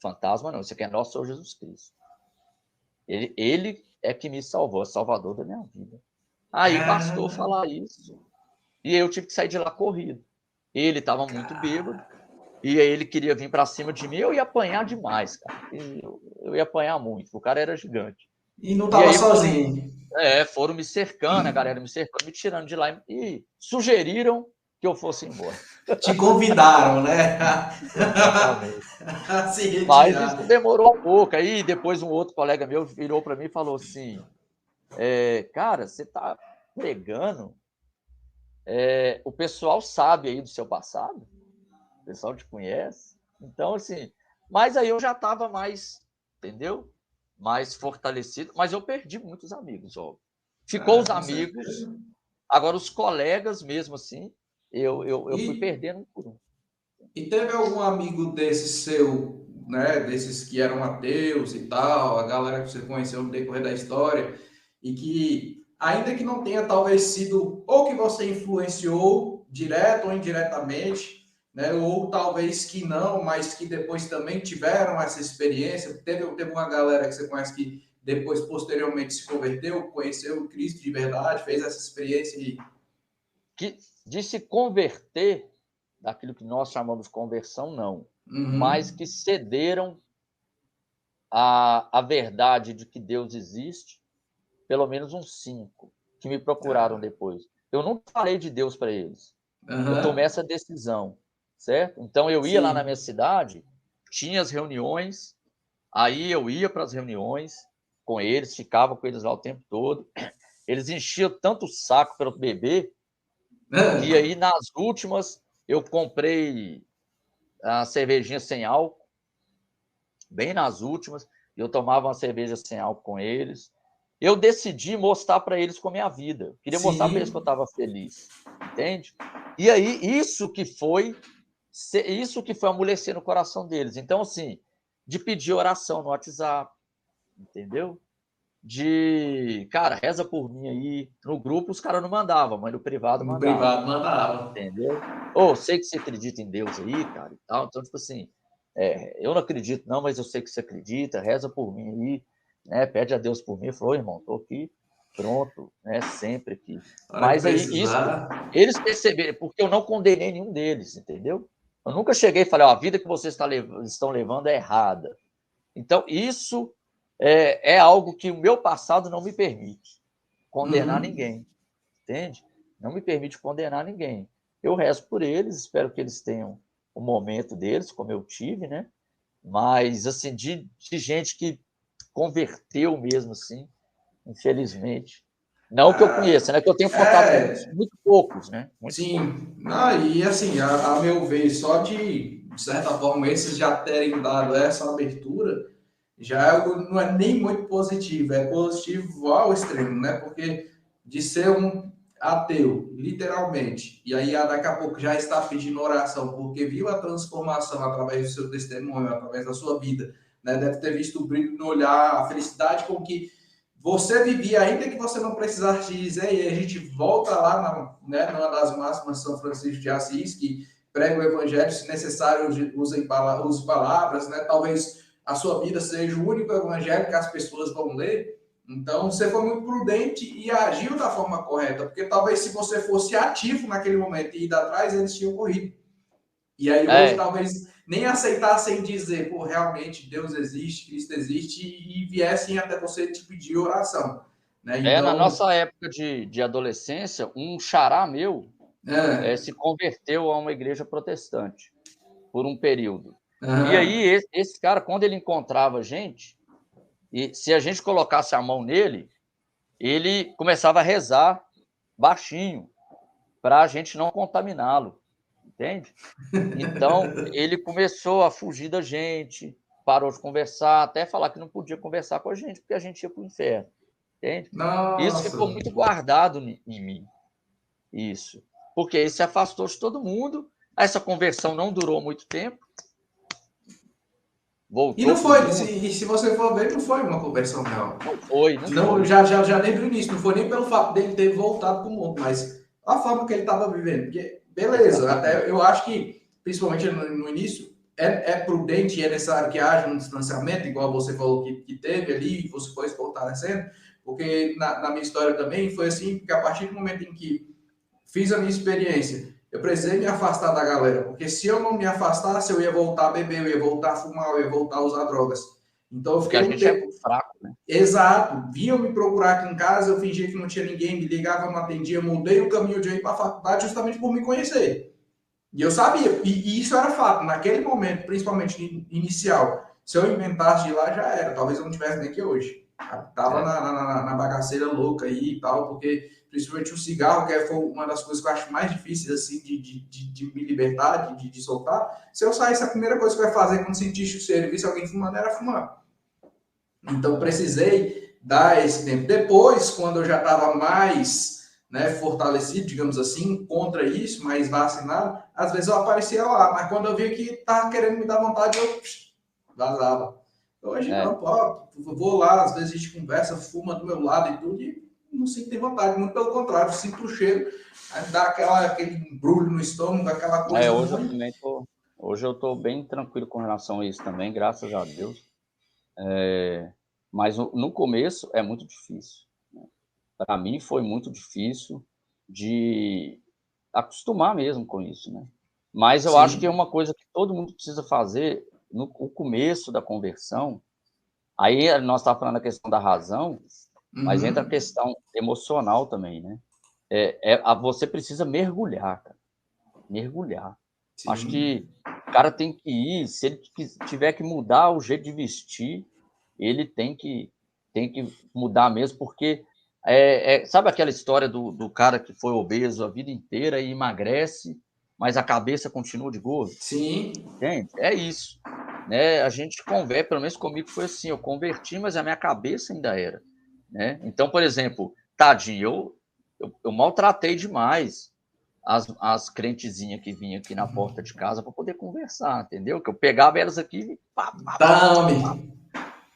Fantasma não, isso aqui é nosso Senhor Jesus Cristo. Ele é que me salvou, é salvador da minha vida. Aí bastou falar isso. E eu tive que sair de lá corrido. Ele estava muito bêbado. E aí ele queria vir para cima de mim. Eu ia apanhar demais, cara. Eu ia apanhar muito. O cara era gigante. E não E tava aí sozinho. foram me cercando, a galera me cercando, me tirando de lá. E sugeriram que eu fosse embora. Te convidaram, né? Exatamente. A se Mas isso retirar. demorou um pouco. Aí depois um outro colega meu virou para mim e falou assim: cara, você está pregando, o pessoal sabe aí do seu passado, o pessoal te conhece. Então, assim, mas aí eu já estava mais, entendeu? Mais fortalecido, mas eu perdi muitos amigos, ó. Ficou os Com amigos, certeza. agora os colegas mesmo assim, eu fui E, perdendo um por um. e teve algum amigo desse seu, né? Desses que eram ateus e tal, a galera que você conheceu no decorrer da história, e que, ainda que não tenha talvez sido, ou que você influenciou, direto ou indiretamente, né? Ou talvez que não, mas que depois também tiveram essa experiência. Teve uma galera que você conhece que depois, posteriormente, se converteu, conheceu o Cristo de verdade, fez essa experiência e... De se converter, daquilo que nós chamamos de conversão, não. Mas Uhum. que cederam a verdade de que Deus existe, pelo menos uns 5, que me procuraram depois. Eu não falei de Deus para eles. Eu tomei Uhum. essa decisão, certo? Então, eu ia lá na minha Sim. cidade, tinha as reuniões, aí eu ia para as reuniões com eles, ficava com eles lá o tempo todo. Eles enchiam tanto o saco pelo bebê, que aí, nas últimas, eu comprei a cervejinha sem álcool, bem nas últimas, eu tomava uma cerveja sem álcool com eles. Eu decidi mostrar para eles com a minha vida. Eu queria mostrar para eles que eu Sim. estava feliz, entende? E aí, isso que foi amolecer no coração deles. Então, assim, de pedir oração no WhatsApp, entendeu? Cara, reza por mim aí. No grupo os caras não mandavam, mas no privado No mandava, privado mandava. entendeu? Sei que você acredita em Deus aí, cara, e tal. Então, tipo assim, eu não acredito não, mas eu sei que você acredita, reza por mim aí, né? Pede a Deus por mim. Falou, irmão, tô aqui, pronto, né? Sempre aqui. Na hora que Mas aí, isso, precisar. eles perceberam, porque eu não condenei nenhum deles, entendeu? Eu nunca cheguei e falei, ó, a vida que vocês estão levando é errada. Então, isso é algo que o meu passado não me permite condenar Uhum. ninguém, entende? Não me permite condenar ninguém. Eu rezo por eles, espero que eles tenham o momento deles, como eu tive, né? Mas, assim, de gente que converteu mesmo, assim, infelizmente. Não que eu conheça, né? Que eu tenho contato com É, muitos, muito poucos, né? Muito poucos. sim. Ah, e assim, a meu ver, só de certa forma, esses já terem dado essa abertura, já é algo, não é nem muito positivo, é positivo ao extremo, né? Porque de ser um ateu, literalmente, e aí daqui a pouco já está pedindo oração, porque viu a transformação através do seu testemunho, através da sua vida, né? Deve ter visto o brilho no olhar, a felicidade com que você vivia, ainda que você não precisasse dizer, e a gente volta lá né, numa das máximas de São Francisco de Assis, que prega o evangelho, se necessário, use palavras, né? Talvez a sua vida seja o único evangelho que as pessoas vão ler. Então, você foi muito prudente e agiu da forma correta, porque talvez se você fosse ativo naquele momento e ir atrás, eles tinham corrido. E aí hoje É, talvez nem aceitassem dizer, pô, realmente Deus existe, Cristo existe, e viessem até você te pedir oração. Né? na Então, nossa época de adolescência, um xará meu é, se converteu a uma igreja protestante por um período. E uhum, aí, esse cara, quando ele encontrava a gente, e se a gente colocasse a mão nele, ele começava a rezar baixinho, para a gente não contaminá-lo, entende? Então, ele começou a fugir da gente, parou de conversar, até falar que não podia conversar com a gente, porque a gente ia para o inferno, entende? Isso nossa, ficou muito guardado em mim, isso. Porque ele se afastou de todo mundo, essa conversão não durou muito tempo, e não voltou para o foi, mundo, se você for ver, não foi uma conversão real. não foi, não Não, foi. já desde o início, não foi nem pelo fato dele ter voltado para o mundo, mas a forma que ele estava vivendo. Porque, beleza, Exatamente. até eu acho que, principalmente no início, é prudente e é necessário que haja um distanciamento, igual você falou que teve ali, e você foi fortalecendo, porque na minha história também foi assim, que a partir do momento em que fiz a minha experiência, eu precisei me afastar da galera, porque se eu não me afastasse, eu ia voltar a beber, eu ia voltar a fumar, eu ia voltar a usar drogas. Então eu Porque fiquei a um gente é tempo. muito fraco, né? Exato. Vinham me procurar aqui em casa, eu fingia que não tinha ninguém, me ligava, não atendia, mudei o caminho de ir para a faculdade justamente por me conhecer. E eu sabia, e isso era fato. Naquele momento, principalmente inicial, se eu inventasse de lá, já era. Talvez eu não tivesse nem aqui hoje. Tava É, na bagaceira louca aí e tal, porque principalmente o cigarro, que foi uma das coisas que eu acho mais difíceis assim, de me libertar, de soltar. Se eu saísse, a primeira coisa que eu ia fazer quando sentisse o cheiro e visse alguém fumando era fumar. Então, precisei dar esse tempo. Depois, quando eu já estava mais, né, fortalecido, digamos assim, contra isso, mais vacinado, às vezes eu aparecia lá, mas quando eu via que estava querendo me dar vontade, eu vazava. Hoje é. não, pô, vou lá, às vezes a gente conversa, fuma do meu lado e tudo, e não sinto vontade, muito pelo contrário, sinto o cheiro, aí dá aquele embrulho no estômago, aquela coisa Hoje eu ruim. também hoje eu tô bem tranquilo com relação a isso também, graças a Deus. Mas no começo é muito difícil. Para mim foi muito difícil de acostumar mesmo com isso, né? Mas eu acho que é Sim. uma coisa que todo mundo precisa fazer no começo da conversão. Aí nós estávamos falando a questão da razão, mas entra a Uhum. questão emocional também, né? Você precisa mergulhar, cara. Mergulhar. Acho Sim. que o cara tem que ir, se ele tiver que mudar o jeito de vestir, ele tem que mudar mesmo, porque sabe aquela história do cara que foi obeso a vida inteira e emagrece, mas a cabeça continua de gordo? Sim. Entende? É isso. Né? A gente converte, pelo menos comigo foi assim, eu converti, mas a minha cabeça ainda era. Né? Então, por exemplo, tadinho, eu maltratei demais as crentezinhas que vinham aqui na porta de casa para poder conversar, entendeu? Que eu pegava elas aqui e pá, pá, pá, pá, Tame.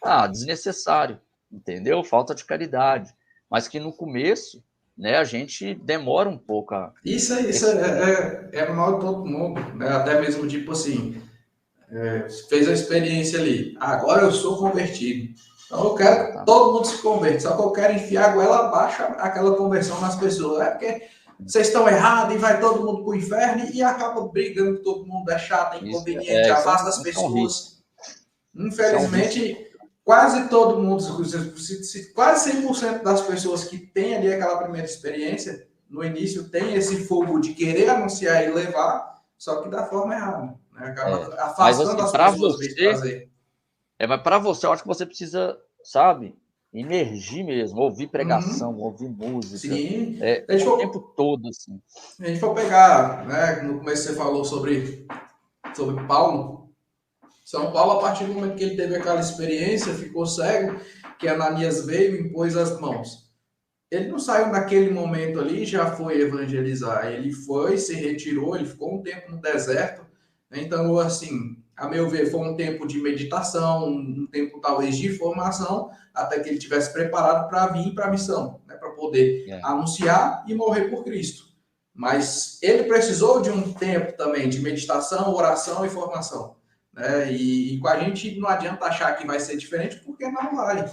pá. Desnecessário, entendeu? Falta de caridade. Mas que no começo, né, a gente demora um pouco a Isso perceber. é mal de todo mundo, né? Até mesmo tipo assim, fez a experiência ali. Agora eu sou convertido. Então eu quero que Exatamente. todo mundo se converta. Só que eu quero enfiar a goela abaixo aquela conversão nas pessoas. É porque vocês estão errados e vai todo mundo para o inferno e acaba brigando com todo mundo. É chato, é Isso inconveniente, afasta as isso é um risco. pessoas. Isso é um risco. Infelizmente, quase todo mundo, quase 100% das pessoas que têm ali aquela primeira experiência, no início tem esse fogo de querer anunciar e levar, só que da forma errada. Né? Acaba Mas afastando assim, as para pessoas mesmo de você, fazer. mas para você, eu acho que você precisa, sabe, emergir mesmo, ouvir pregação, Uhum. ouvir música, Sim. o tempo todo, assim. Se a gente for pegar, né, no começo você falou sobre Paulo, São Paulo, a partir do momento que ele teve aquela experiência, ficou cego, que Ananias veio e impôs as mãos. Ele não saiu naquele momento ali e já foi evangelizar. Ele foi, se retirou, ele ficou um tempo no deserto. Né? Então, assim, a meu ver, foi um tempo de meditação, um tempo talvez de formação, até que ele tivesse preparado para vir para a missão, né? Para poder É. anunciar e morrer por Cristo. Mas ele precisou de um tempo também de meditação, oração e formação. Né? E com a gente não adianta achar que vai ser diferente, porque não vai.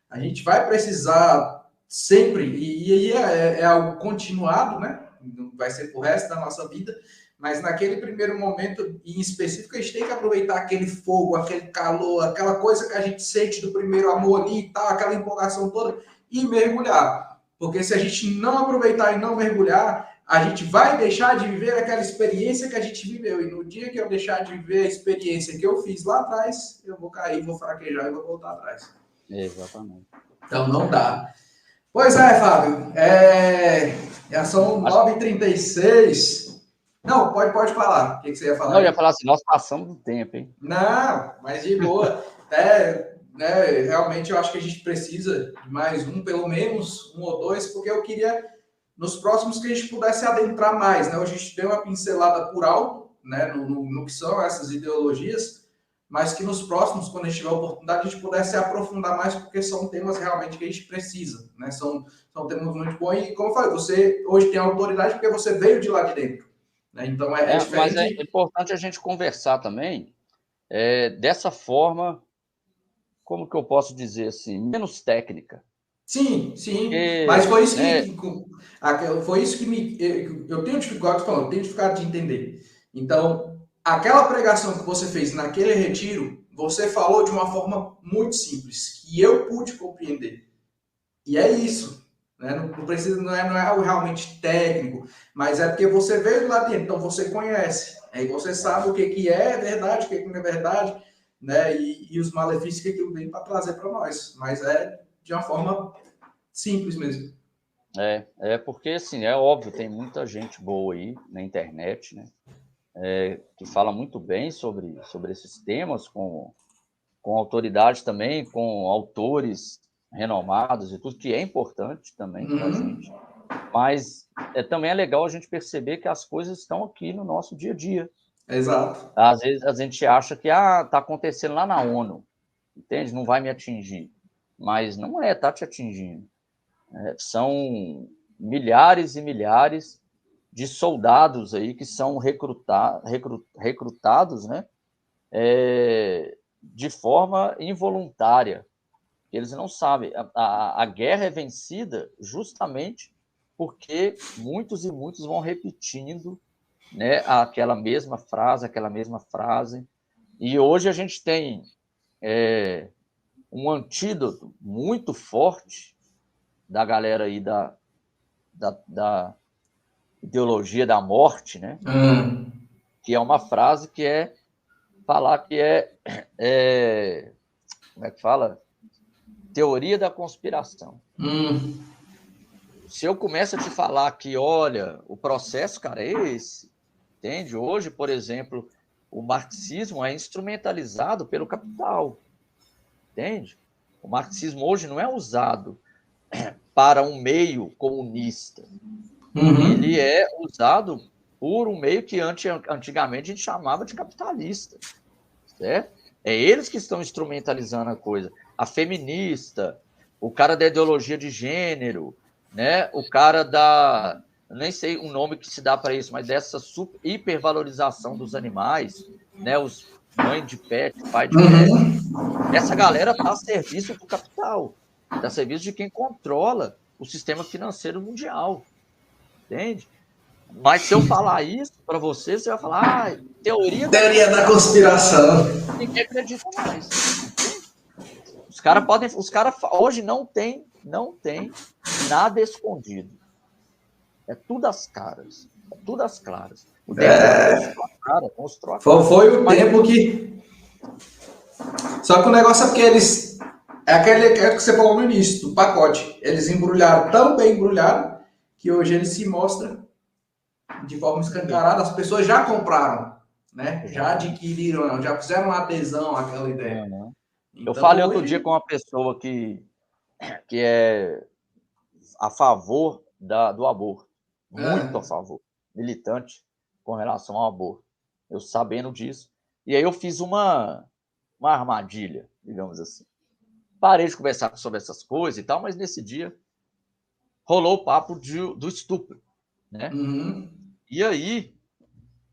A gente vai precisar sempre, e aí é algo continuado, né? Vai ser pro resto da nossa vida, mas naquele primeiro momento em específico, a gente tem que aproveitar aquele fogo, aquele calor, aquela coisa que a gente sente do primeiro amor ali e tal, aquela empolgação toda, e mergulhar. Porque se a gente não aproveitar e não mergulhar, a gente vai deixar de viver aquela experiência que a gente viveu. E no dia que eu deixar de viver a experiência que eu fiz lá atrás, eu vou cair, vou fraquejar e vou voltar atrás. Exatamente. Então não dá. Pois é, Fábio. Já são Acho, 9h36. Não, pode falar. O que você ia falar não, eu ia aí? falar assim, nós passamos do tempo, hein? Não, mas de boa. Né, realmente eu acho que a gente precisa de mais um, pelo menos um ou dois, porque eu queria, nos próximos, que a gente pudesse adentrar mais. Né? Hoje a gente deu uma pincelada por alto, né, no que são essas ideologias, mas que nos próximos, quando a gente tiver a oportunidade, a gente pudesse aprofundar mais, porque são temas realmente que a gente precisa. Né? São temas muito bons e, como eu falei, você hoje tem autoridade porque você veio de lá de dentro. Né? Então é Mas é diferente. importante a gente conversar também dessa forma, como que eu posso dizer assim, menos técnica. Sim, sim, mas Porque, foi isso né, foi isso que eu tenho dificuldade falando, tenho dificuldade de entender. Então, aquela pregação que você fez naquele retiro, você falou de uma forma muito simples, que eu pude compreender. E é isso. Né? Não precisa, não é algo realmente técnico, mas é porque você veio lá dentro, então você conhece. Aí você sabe o que é verdade, o que não é verdade, né? E os malefícios que aquilo vem para trazer para nós. Mas é de uma forma simples mesmo. porque assim, é óbvio, tem muita gente boa aí na internet, né? Que fala muito bem sobre esses temas, com autoridade também, com autores renomados e tudo, que é importante também para a gente. Uhum. Mas também é legal a gente perceber que as coisas estão aqui no nosso dia a dia. Exato. Às vezes a gente acha que está acontecendo lá na ONU, entende? Não vai me atingir. Mas não está te atingindo. São milhares e milhares de soldados aí que são recrutados, né, de forma involuntária. Eles não sabem. A guerra é vencida justamente porque muitos e muitos vão repetindo, né, aquela mesma frase. E hoje a gente tem um antídoto muito forte da galera aí da ideologia da morte, né? Que é uma frase que é falar que como é que fala? Teoria da conspiração. Se eu começo a te falar que, olha, o processo, cara, é esse, entende? Hoje, por exemplo, o marxismo é instrumentalizado pelo capital, entende? O marxismo hoje não é usado para um meio comunista. Ele é usado por um meio que antigamente a gente chamava de capitalista, certo? É eles que estão instrumentalizando a coisa. A feminista, o cara da ideologia de gênero, né? O cara da... nem sei o nome que se dá para isso, mas dessa hipervalorização dos animais, né? Os mãe de pet, pai de pet. Essa galera está a serviço do capital, está a serviço de quem controla o sistema financeiro mundial, entende? Mas se eu falar isso para você, você vai falar, teoria da conspiração. Ninguém acredita mais. Os caras hoje não tem nada escondido. É tudo às caras. É tudo às claras. O tempo mostrou a cara. Foi o tempo que... Só que o negócio é porque eles... É aquele que você falou no início, do pacote. Eles embrulharam, tão bem embrulhado, que hoje ele se mostra de forma escancarada. As pessoas já compraram, né? Já adquiriram, já fizeram uma adesão àquela ideia. Então, eu falei outro dia com uma pessoa que é a favor do aborto. Muito a favor. Militante com relação ao aborto. Eu sabendo disso. E aí eu fiz uma armadilha, digamos assim. Parei de conversar sobre essas coisas e tal, mas nesse dia rolou o papo do estupro, né? E aí,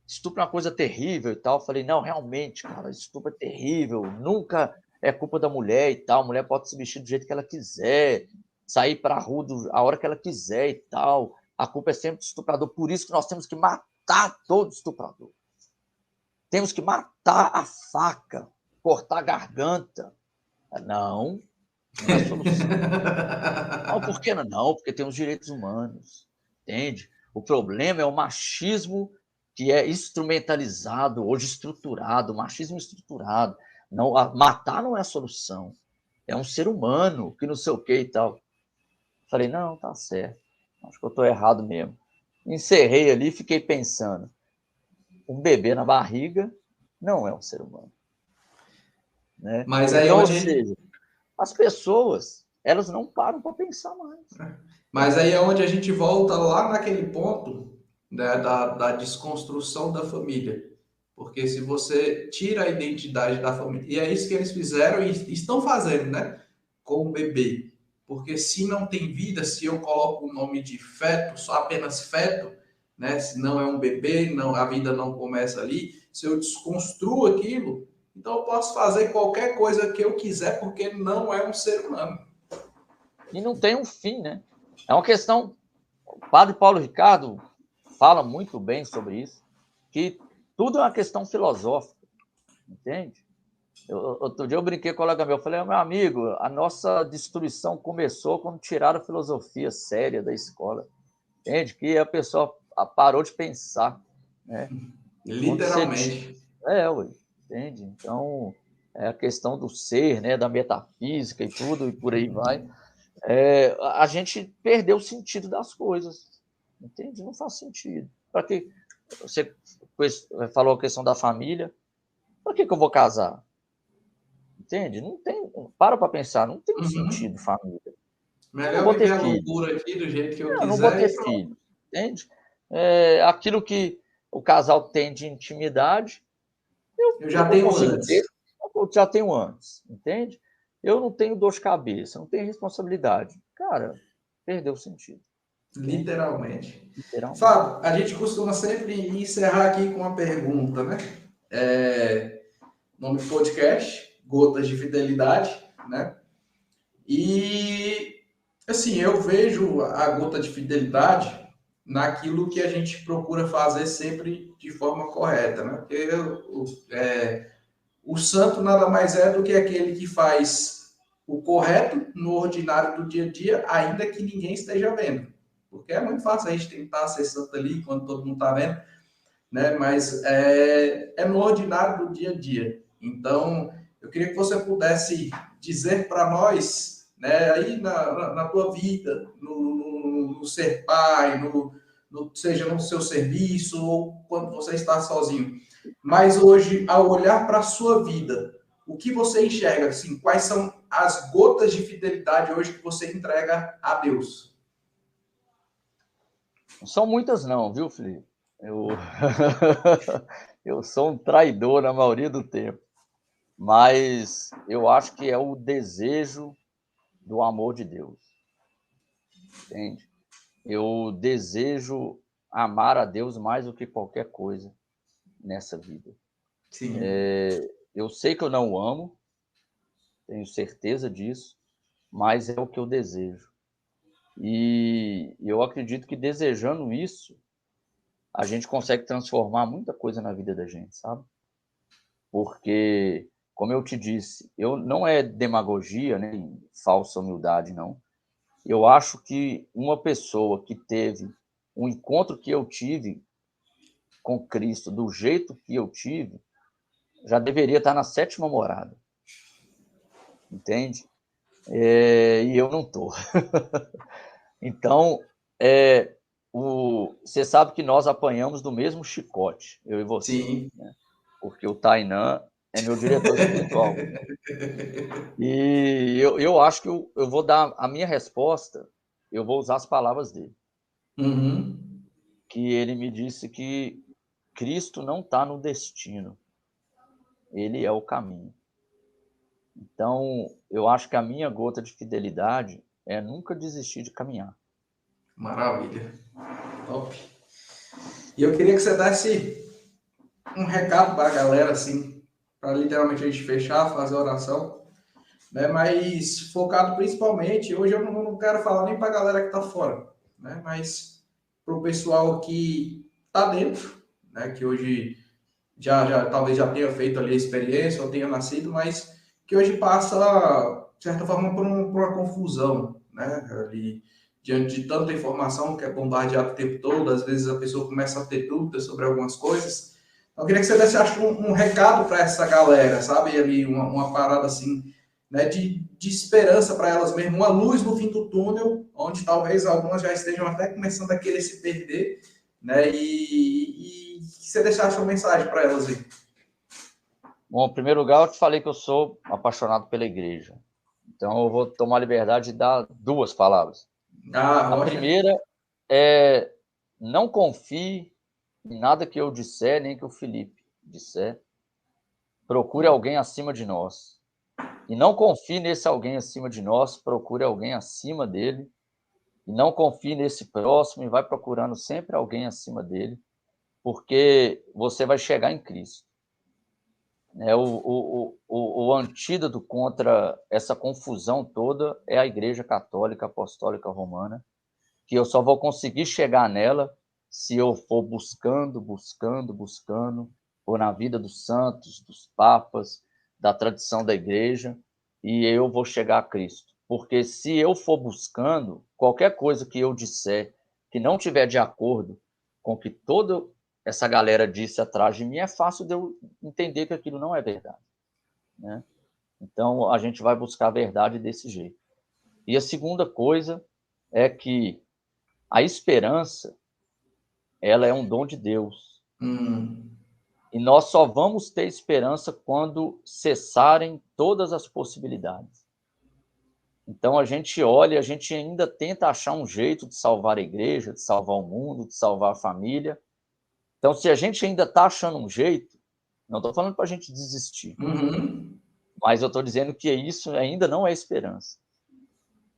estupro é uma coisa terrível e tal. Eu falei, não, realmente, cara, estupro é terrível. Nunca é culpa da mulher e tal. A mulher pode se vestir do jeito que ela quiser, sair para a rua a hora que ela quiser e tal. A culpa é sempre do estuprador. Por isso que nós temos que matar todo estuprador. Temos que matar a faca, cortar a garganta. Não é solução. Não, por que não? Porque tem os direitos humanos, entende? O problema é o machismo que é instrumentalizado, hoje estruturado, machismo estruturado. Não, matar não é a solução. É um ser humano que não sei o que e tal. Falei, não, tá certo. Acho que eu estou errado mesmo. Encerrei ali e fiquei pensando. Um bebê na barriga não é um ser humano. Né? Mas aí então, onde... ou seja, as pessoas, elas não param para pensar mais. Mas aí é onde a gente volta lá naquele ponto, né, da desconstrução da família. Porque se você tira a identidade da família, e é isso que eles fizeram e estão fazendo, né, com o bebê. Porque se não tem vida, se eu coloco o nome de feto, só apenas feto, né, se não é um bebê, não, a vida não começa ali, se eu desconstruo aquilo, então eu posso fazer qualquer coisa que eu quiser, porque não é um ser humano. E não tem um fim, né? É uma questão... O padre Paulo Ricardo fala muito bem sobre isso, que tudo é uma questão filosófica, entende? Outro dia eu brinquei com um colega meu, eu falei, meu amigo, a nossa destruição começou quando tiraram a filosofia séria da escola, entende? Que a pessoa parou de pensar, né? Literalmente. Entende? Então, é a questão do ser, né, da metafísica e tudo, e por aí vai. A gente perdeu o sentido das coisas, entende? Não faz sentido. Para que você falou a questão da família? Para que eu vou casar? Entende? Não tem. Para pensar, não tem sentido família. Melhor eu não vou viver ter a filho. loucura aqui do jeito que eu quiser. Não vou ter filho, entende? Aquilo que o casal tem de intimidade, eu já tenho consigo antes. ter, eu já tenho antes, entende? Eu não tenho dor de cabeça, não tenho responsabilidade. Cara, perdeu o sentido. Literalmente. Literalmente. Fábio, a gente costuma sempre encerrar aqui com uma pergunta, né? Nome do podcast, Gotas de Fidelidade, né? E, assim, eu vejo a gota de fidelidade naquilo que a gente procura fazer sempre de forma correta, né? Porque o santo nada mais é do que aquele que faz o correto no ordinário do dia a dia, ainda que ninguém esteja vendo. Porque é muito fácil a gente tentar ser santo ali quando todo mundo está vendo, né? Mas é no ordinário do dia a dia. Então, eu queria que você pudesse dizer para nós, né, aí na tua vida, no ser pai, seja no seu serviço ou quando você está sozinho. Mas hoje, ao olhar para a sua vida, o que você enxerga? Assim, quais são as gotas de fidelidade hoje que você entrega a Deus? Não são muitas não, viu, Felipe? Eu sou um traidor na maioria do tempo, mas eu acho que é o desejo do amor de Deus, entende? Eu desejo amar a Deus mais do que qualquer coisa nessa vida. Sim. Eu sei que eu não o amo, tenho certeza disso, mas é o que eu desejo. E eu acredito que desejando isso, a gente consegue transformar muita coisa na vida da gente, sabe? Porque, como eu te disse, eu não é demagogia, nem falsa humildade, não. Eu acho que uma pessoa que teve um encontro que eu tive com Cristo do jeito que eu tive, já deveria estar na sétima morada, entende? E eu não estou. Então, você sabe que nós apanhamos do mesmo chicote, eu e você, Sim. né? Porque o Tainan é meu diretor espiritual. E eu acho que eu vou dar a minha resposta, eu vou usar as palavras dele. Uhum. Que ele me disse que Cristo não está no destino, ele é o caminho. Então, eu acho que a minha gota de fidelidade é nunca desistir de caminhar. Maravilha. Top. E eu queria que você desse um recado para a galera, assim, para literalmente a gente fechar, fazer a oração, né? Mas focado principalmente, hoje eu não quero falar nem para a galera que está fora, né? Mas para o pessoal que está dentro, né? Que hoje talvez já tenha feito ali a experiência ou tenha nascido, mas que hoje passa, de certa forma, por uma confusão, né? Ali, diante de tanta informação que é bombardeada o tempo todo, às vezes a pessoa começa a ter dúvidas sobre algumas coisas. Então, eu queria que você desse, acho, um recado para essa galera, sabe? Ali, uma parada assim, né? De esperança para elas mesmo, uma luz no fim do túnel, onde talvez algumas já estejam até começando a querer se perder, né? E você deixasse uma mensagem para elas aí. Bom, em primeiro lugar, eu te falei que eu sou apaixonado pela igreja. Então, eu vou tomar a liberdade de dar duas palavras. Ah, A rocha. primeira é: não confie em nada que eu disser, nem que o Felipe disser. Procure alguém acima de nós. E não confie nesse alguém acima de nós, procure alguém acima dele. E não confie nesse próximo e vai procurando sempre alguém acima dele, porque você vai chegar em Cristo. O antídoto contra essa confusão toda é a Igreja Católica Apostólica Romana, que eu só vou conseguir chegar nela se eu for buscando, ou na vida dos santos, dos papas, da tradição da igreja, e eu vou chegar a Cristo. Porque se eu for buscando, qualquer coisa que eu disser que não tiver de acordo com o que toda essa galera disse atrás de mim, é fácil de eu entender que aquilo não é verdade, né? Então, a gente vai buscar a verdade desse jeito. E a segunda coisa é que a esperança, ela é um dom de Deus. E nós só vamos ter esperança quando cessarem todas as possibilidades. Então a gente olha, a gente ainda tenta achar um jeito de salvar a igreja, de salvar o mundo, de salvar a família. Então, se a gente ainda está achando um jeito, não estou falando para a gente desistir, Uhum. mas eu estou dizendo que isso ainda não é esperança.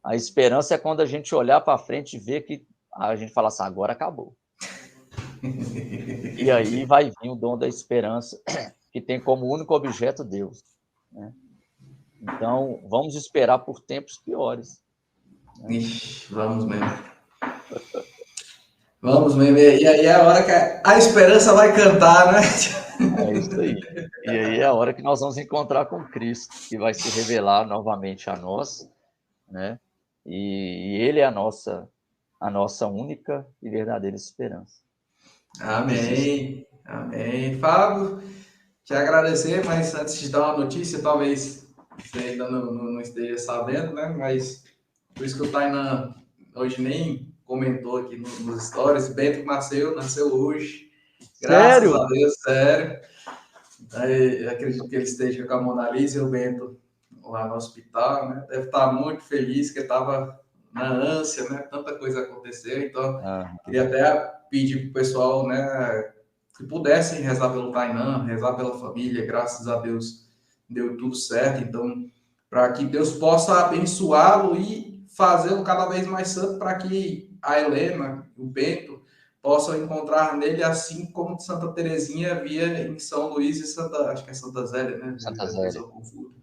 A esperança é quando a gente olhar para frente e ver que a gente fala assim, agora acabou. E aí vai vir o dom da esperança, que tem como único objeto Deus, né? Então, vamos esperar por tempos piores. Ixi, vamos mesmo. Vamos mesmo. E aí é a hora que a esperança vai cantar, né? É isso aí. E aí é a hora que nós vamos encontrar com Cristo, que vai se revelar novamente a nós, né? E Ele é a nossa única e verdadeira esperança. Amém. Amém. Fábio, te agradecer, mas antes de dar uma notícia, talvez você ainda não esteja sabendo, né? Mas por isso que o Tainan hoje nem comentou aqui nos stories. Bento nasceu hoje. Graças Sério? a Deus, sério. Aí, acredito que ele esteja com a Mona Lisa e o Bento lá no hospital, né? Deve estar muito feliz, que estava na ânsia, né? Tanta coisa aconteceu, então queria até pedir para o pessoal, né, que pudessem rezar pelo Tainan, rezar pela família, graças a Deus deu tudo certo, então para que Deus possa abençoá-lo e fazê-lo cada vez mais santo, para que a Helena, o Bento, possam encontrar nele, assim como Santa Teresinha via em São Luís e Santa, acho que é Santa Zélia, né? Santa Às vezes Zélia. eu confundo.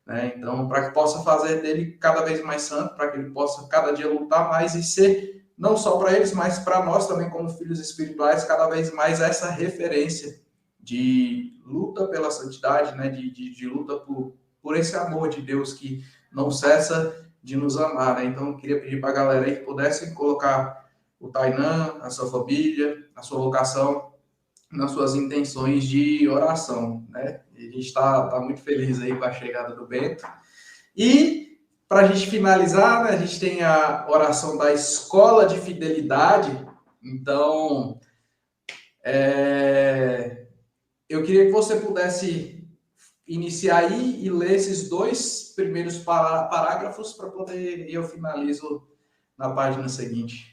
Né? Então, para que possa fazer dele cada vez mais santo, para que ele possa cada dia lutar mais e ser, não só para eles, mas para nós também, como filhos espirituais, cada vez mais essa referência de luta pela santidade, né? de luta por esse amor de Deus que não cessa de nos amar. Né? Então, eu queria pedir para a galera aí que pudessem colocar o Tainan, a sua família, a sua vocação, nas suas intenções de oração, né? A gente está muito feliz aí com a chegada do Bento. E, para a gente finalizar, né, a gente tem a oração da Escola de Fidelidade. Então, eu queria que você pudesse iniciar aí e ler esses dois primeiros parágrafos para poder eu finalizo na página seguinte.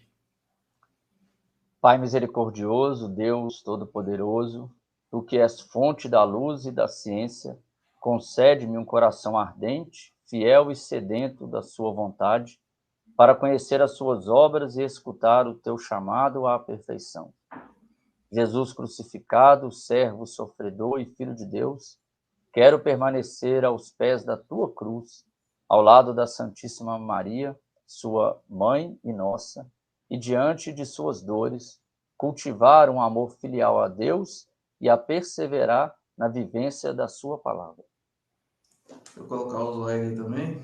Pai misericordioso, Deus todo-poderoso, tu que és fonte da luz e da ciência, concede-me um coração ardente, fiel e sedento da sua vontade, para conhecer as suas obras e escutar o teu chamado à perfeição. Jesus crucificado, servo sofredor e filho de Deus, quero permanecer aos pés da tua cruz, ao lado da Santíssima Maria, sua mãe e nossa, e diante de suas dores, cultivar um amor filial a Deus e a perseverar na vivência da sua palavra. Vou colocar o slide aí também.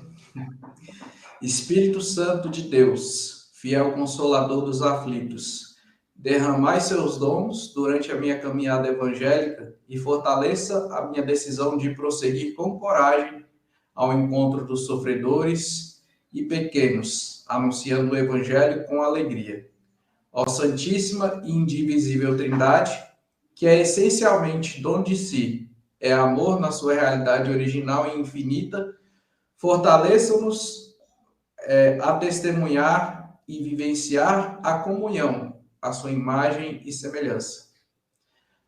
Espírito Santo de Deus, fiel consolador dos aflitos, derramai seus dons durante a minha caminhada evangélica e fortaleça a minha decisão de prosseguir com coragem ao encontro dos sofredores e pequenos, anunciando o evangelho com alegria. Ó Santíssima e indivisível Trindade, que é essencialmente dom de si, é amor na sua realidade original e infinita, fortaleça-nos a testemunhar e vivenciar a comunhão, a sua imagem e semelhança.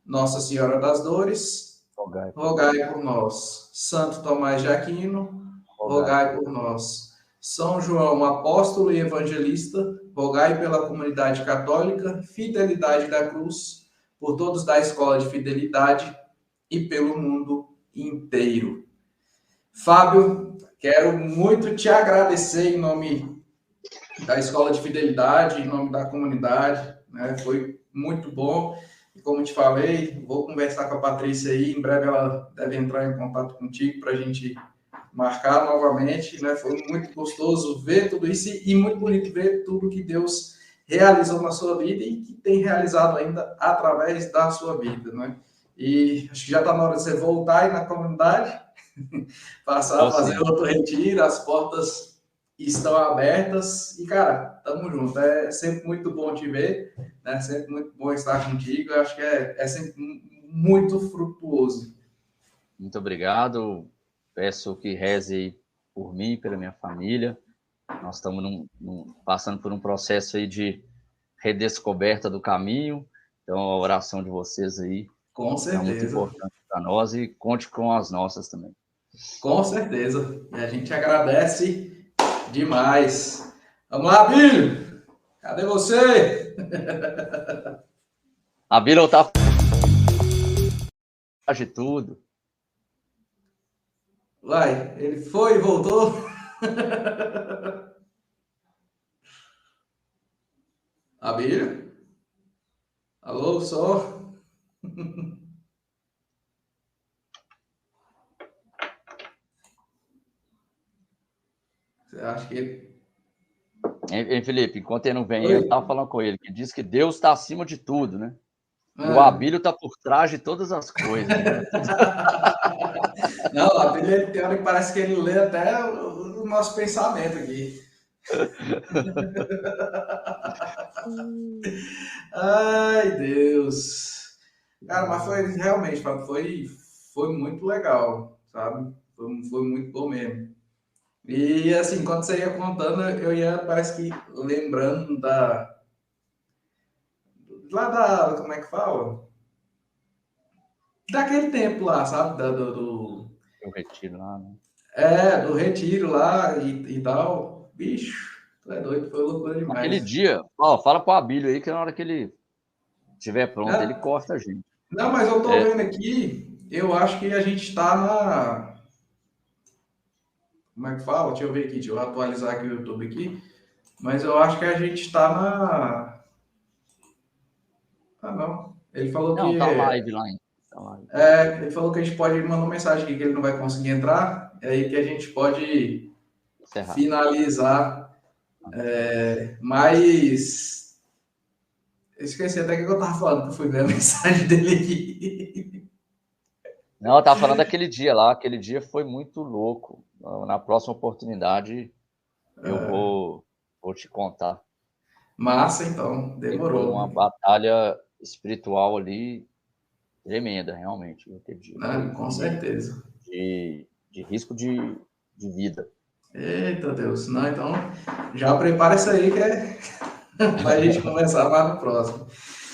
Nossa Senhora das Dores, rogai por nós. Santo Tomás de Aquino, rogai por nós. São João, apóstolo e evangelista, rogai pela comunidade católica, fidelidade da cruz, por todos da escola de fidelidade e pelo mundo inteiro. Fábio, quero muito te agradecer em nome da Escola de Fidelidade, em nome da comunidade, né? Foi muito bom. E como te falei, vou conversar com a Patrícia aí, em breve ela deve entrar em contato contigo para a gente marcar novamente, né? Foi muito gostoso ver tudo isso e muito bonito ver tudo que Deus realizou na sua vida e que tem realizado ainda através da sua vida, né? E acho que já está na hora de você voltar aí na comunidade, passar a fazer outro retiro, as portas estão abertas e, cara, tamo junto. É sempre muito bom te ver, né? Sempre muito bom estar contigo. Eu acho que é sempre muito frutuoso. Muito obrigado. Peço que reze por mim, pela minha família. Nós estamos passando por um processo aí de redescoberta do caminho. Então, a oração de vocês aí com certeza é muito importante para nós e conte com as nossas também. Com certeza. E a gente agradece Demais. Vamos lá, Bílio. Cadê você? A Bila tá de tudo. Vai, ele foi e voltou. Abílio? Alô, só? Você acha que ele... Hein, Felipe, enquanto ele não vem, Oi? eu tava falando com ele, que diz que Deus está acima de tudo, né? E o Ah. Abílio está por trás de todas as coisas, né? Não, o Abílio tem hora que parece que ele lê até o nosso pensamento aqui. Ai, Deus. Cara, mas foi realmente, foi muito legal, sabe? Foi muito bom mesmo. E assim, quando você ia contando, eu ia, parece que lembrando como é que fala? Daquele tempo lá, sabe? Eu retiro lá, né? Do retiro lá e tal. Bicho, tu é doido, foi loucura Aquele demais. dia, ó, fala pro Abílio aí que na hora que ele estiver pronto, ele Não, corta a gente. não, mas eu tô É, vendo aqui, eu acho que a gente tá na. Como é que fala? Deixa eu ver aqui, deixa eu atualizar aqui o YouTube aqui. Mas eu acho que a gente tá na. Ah, não. Ele falou não, que. tá live lá ainda. Tá live. Ele falou que a gente pode mandar uma mensagem aqui que ele não vai conseguir entrar. É aí que a gente pode Encerrar. finalizar. Mas. Eu esqueci até o que eu tava falando, que eu fui ver a mensagem dele aqui. Não, eu tava falando daquele dia lá, aquele dia foi muito louco. Na próxima oportunidade eu vou te contar. Massa, então. E foi Demorou. uma batalha espiritual ali tremenda, realmente, aquele dia. Né? Com certeza. De risco de vida. Eita Deus. Não, então já prepara isso aí que é pra gente conversar mais no próximo.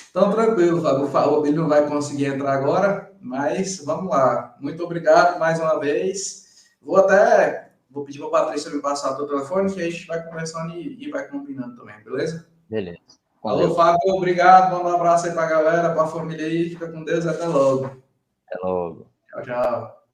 Então, tranquilo, Fábio. Ele não vai conseguir entrar agora, mas vamos lá. Muito obrigado mais uma vez. Vou pedir para a Patrícia me passar o teu telefone, que aí a gente vai conversando e vai combinando também, beleza? Beleza. Com Alô, Deus. Fábio, obrigado. Manda um abraço aí para a galera, para a família aí. Fica com Deus e até logo. Até logo. Tchau, tchau.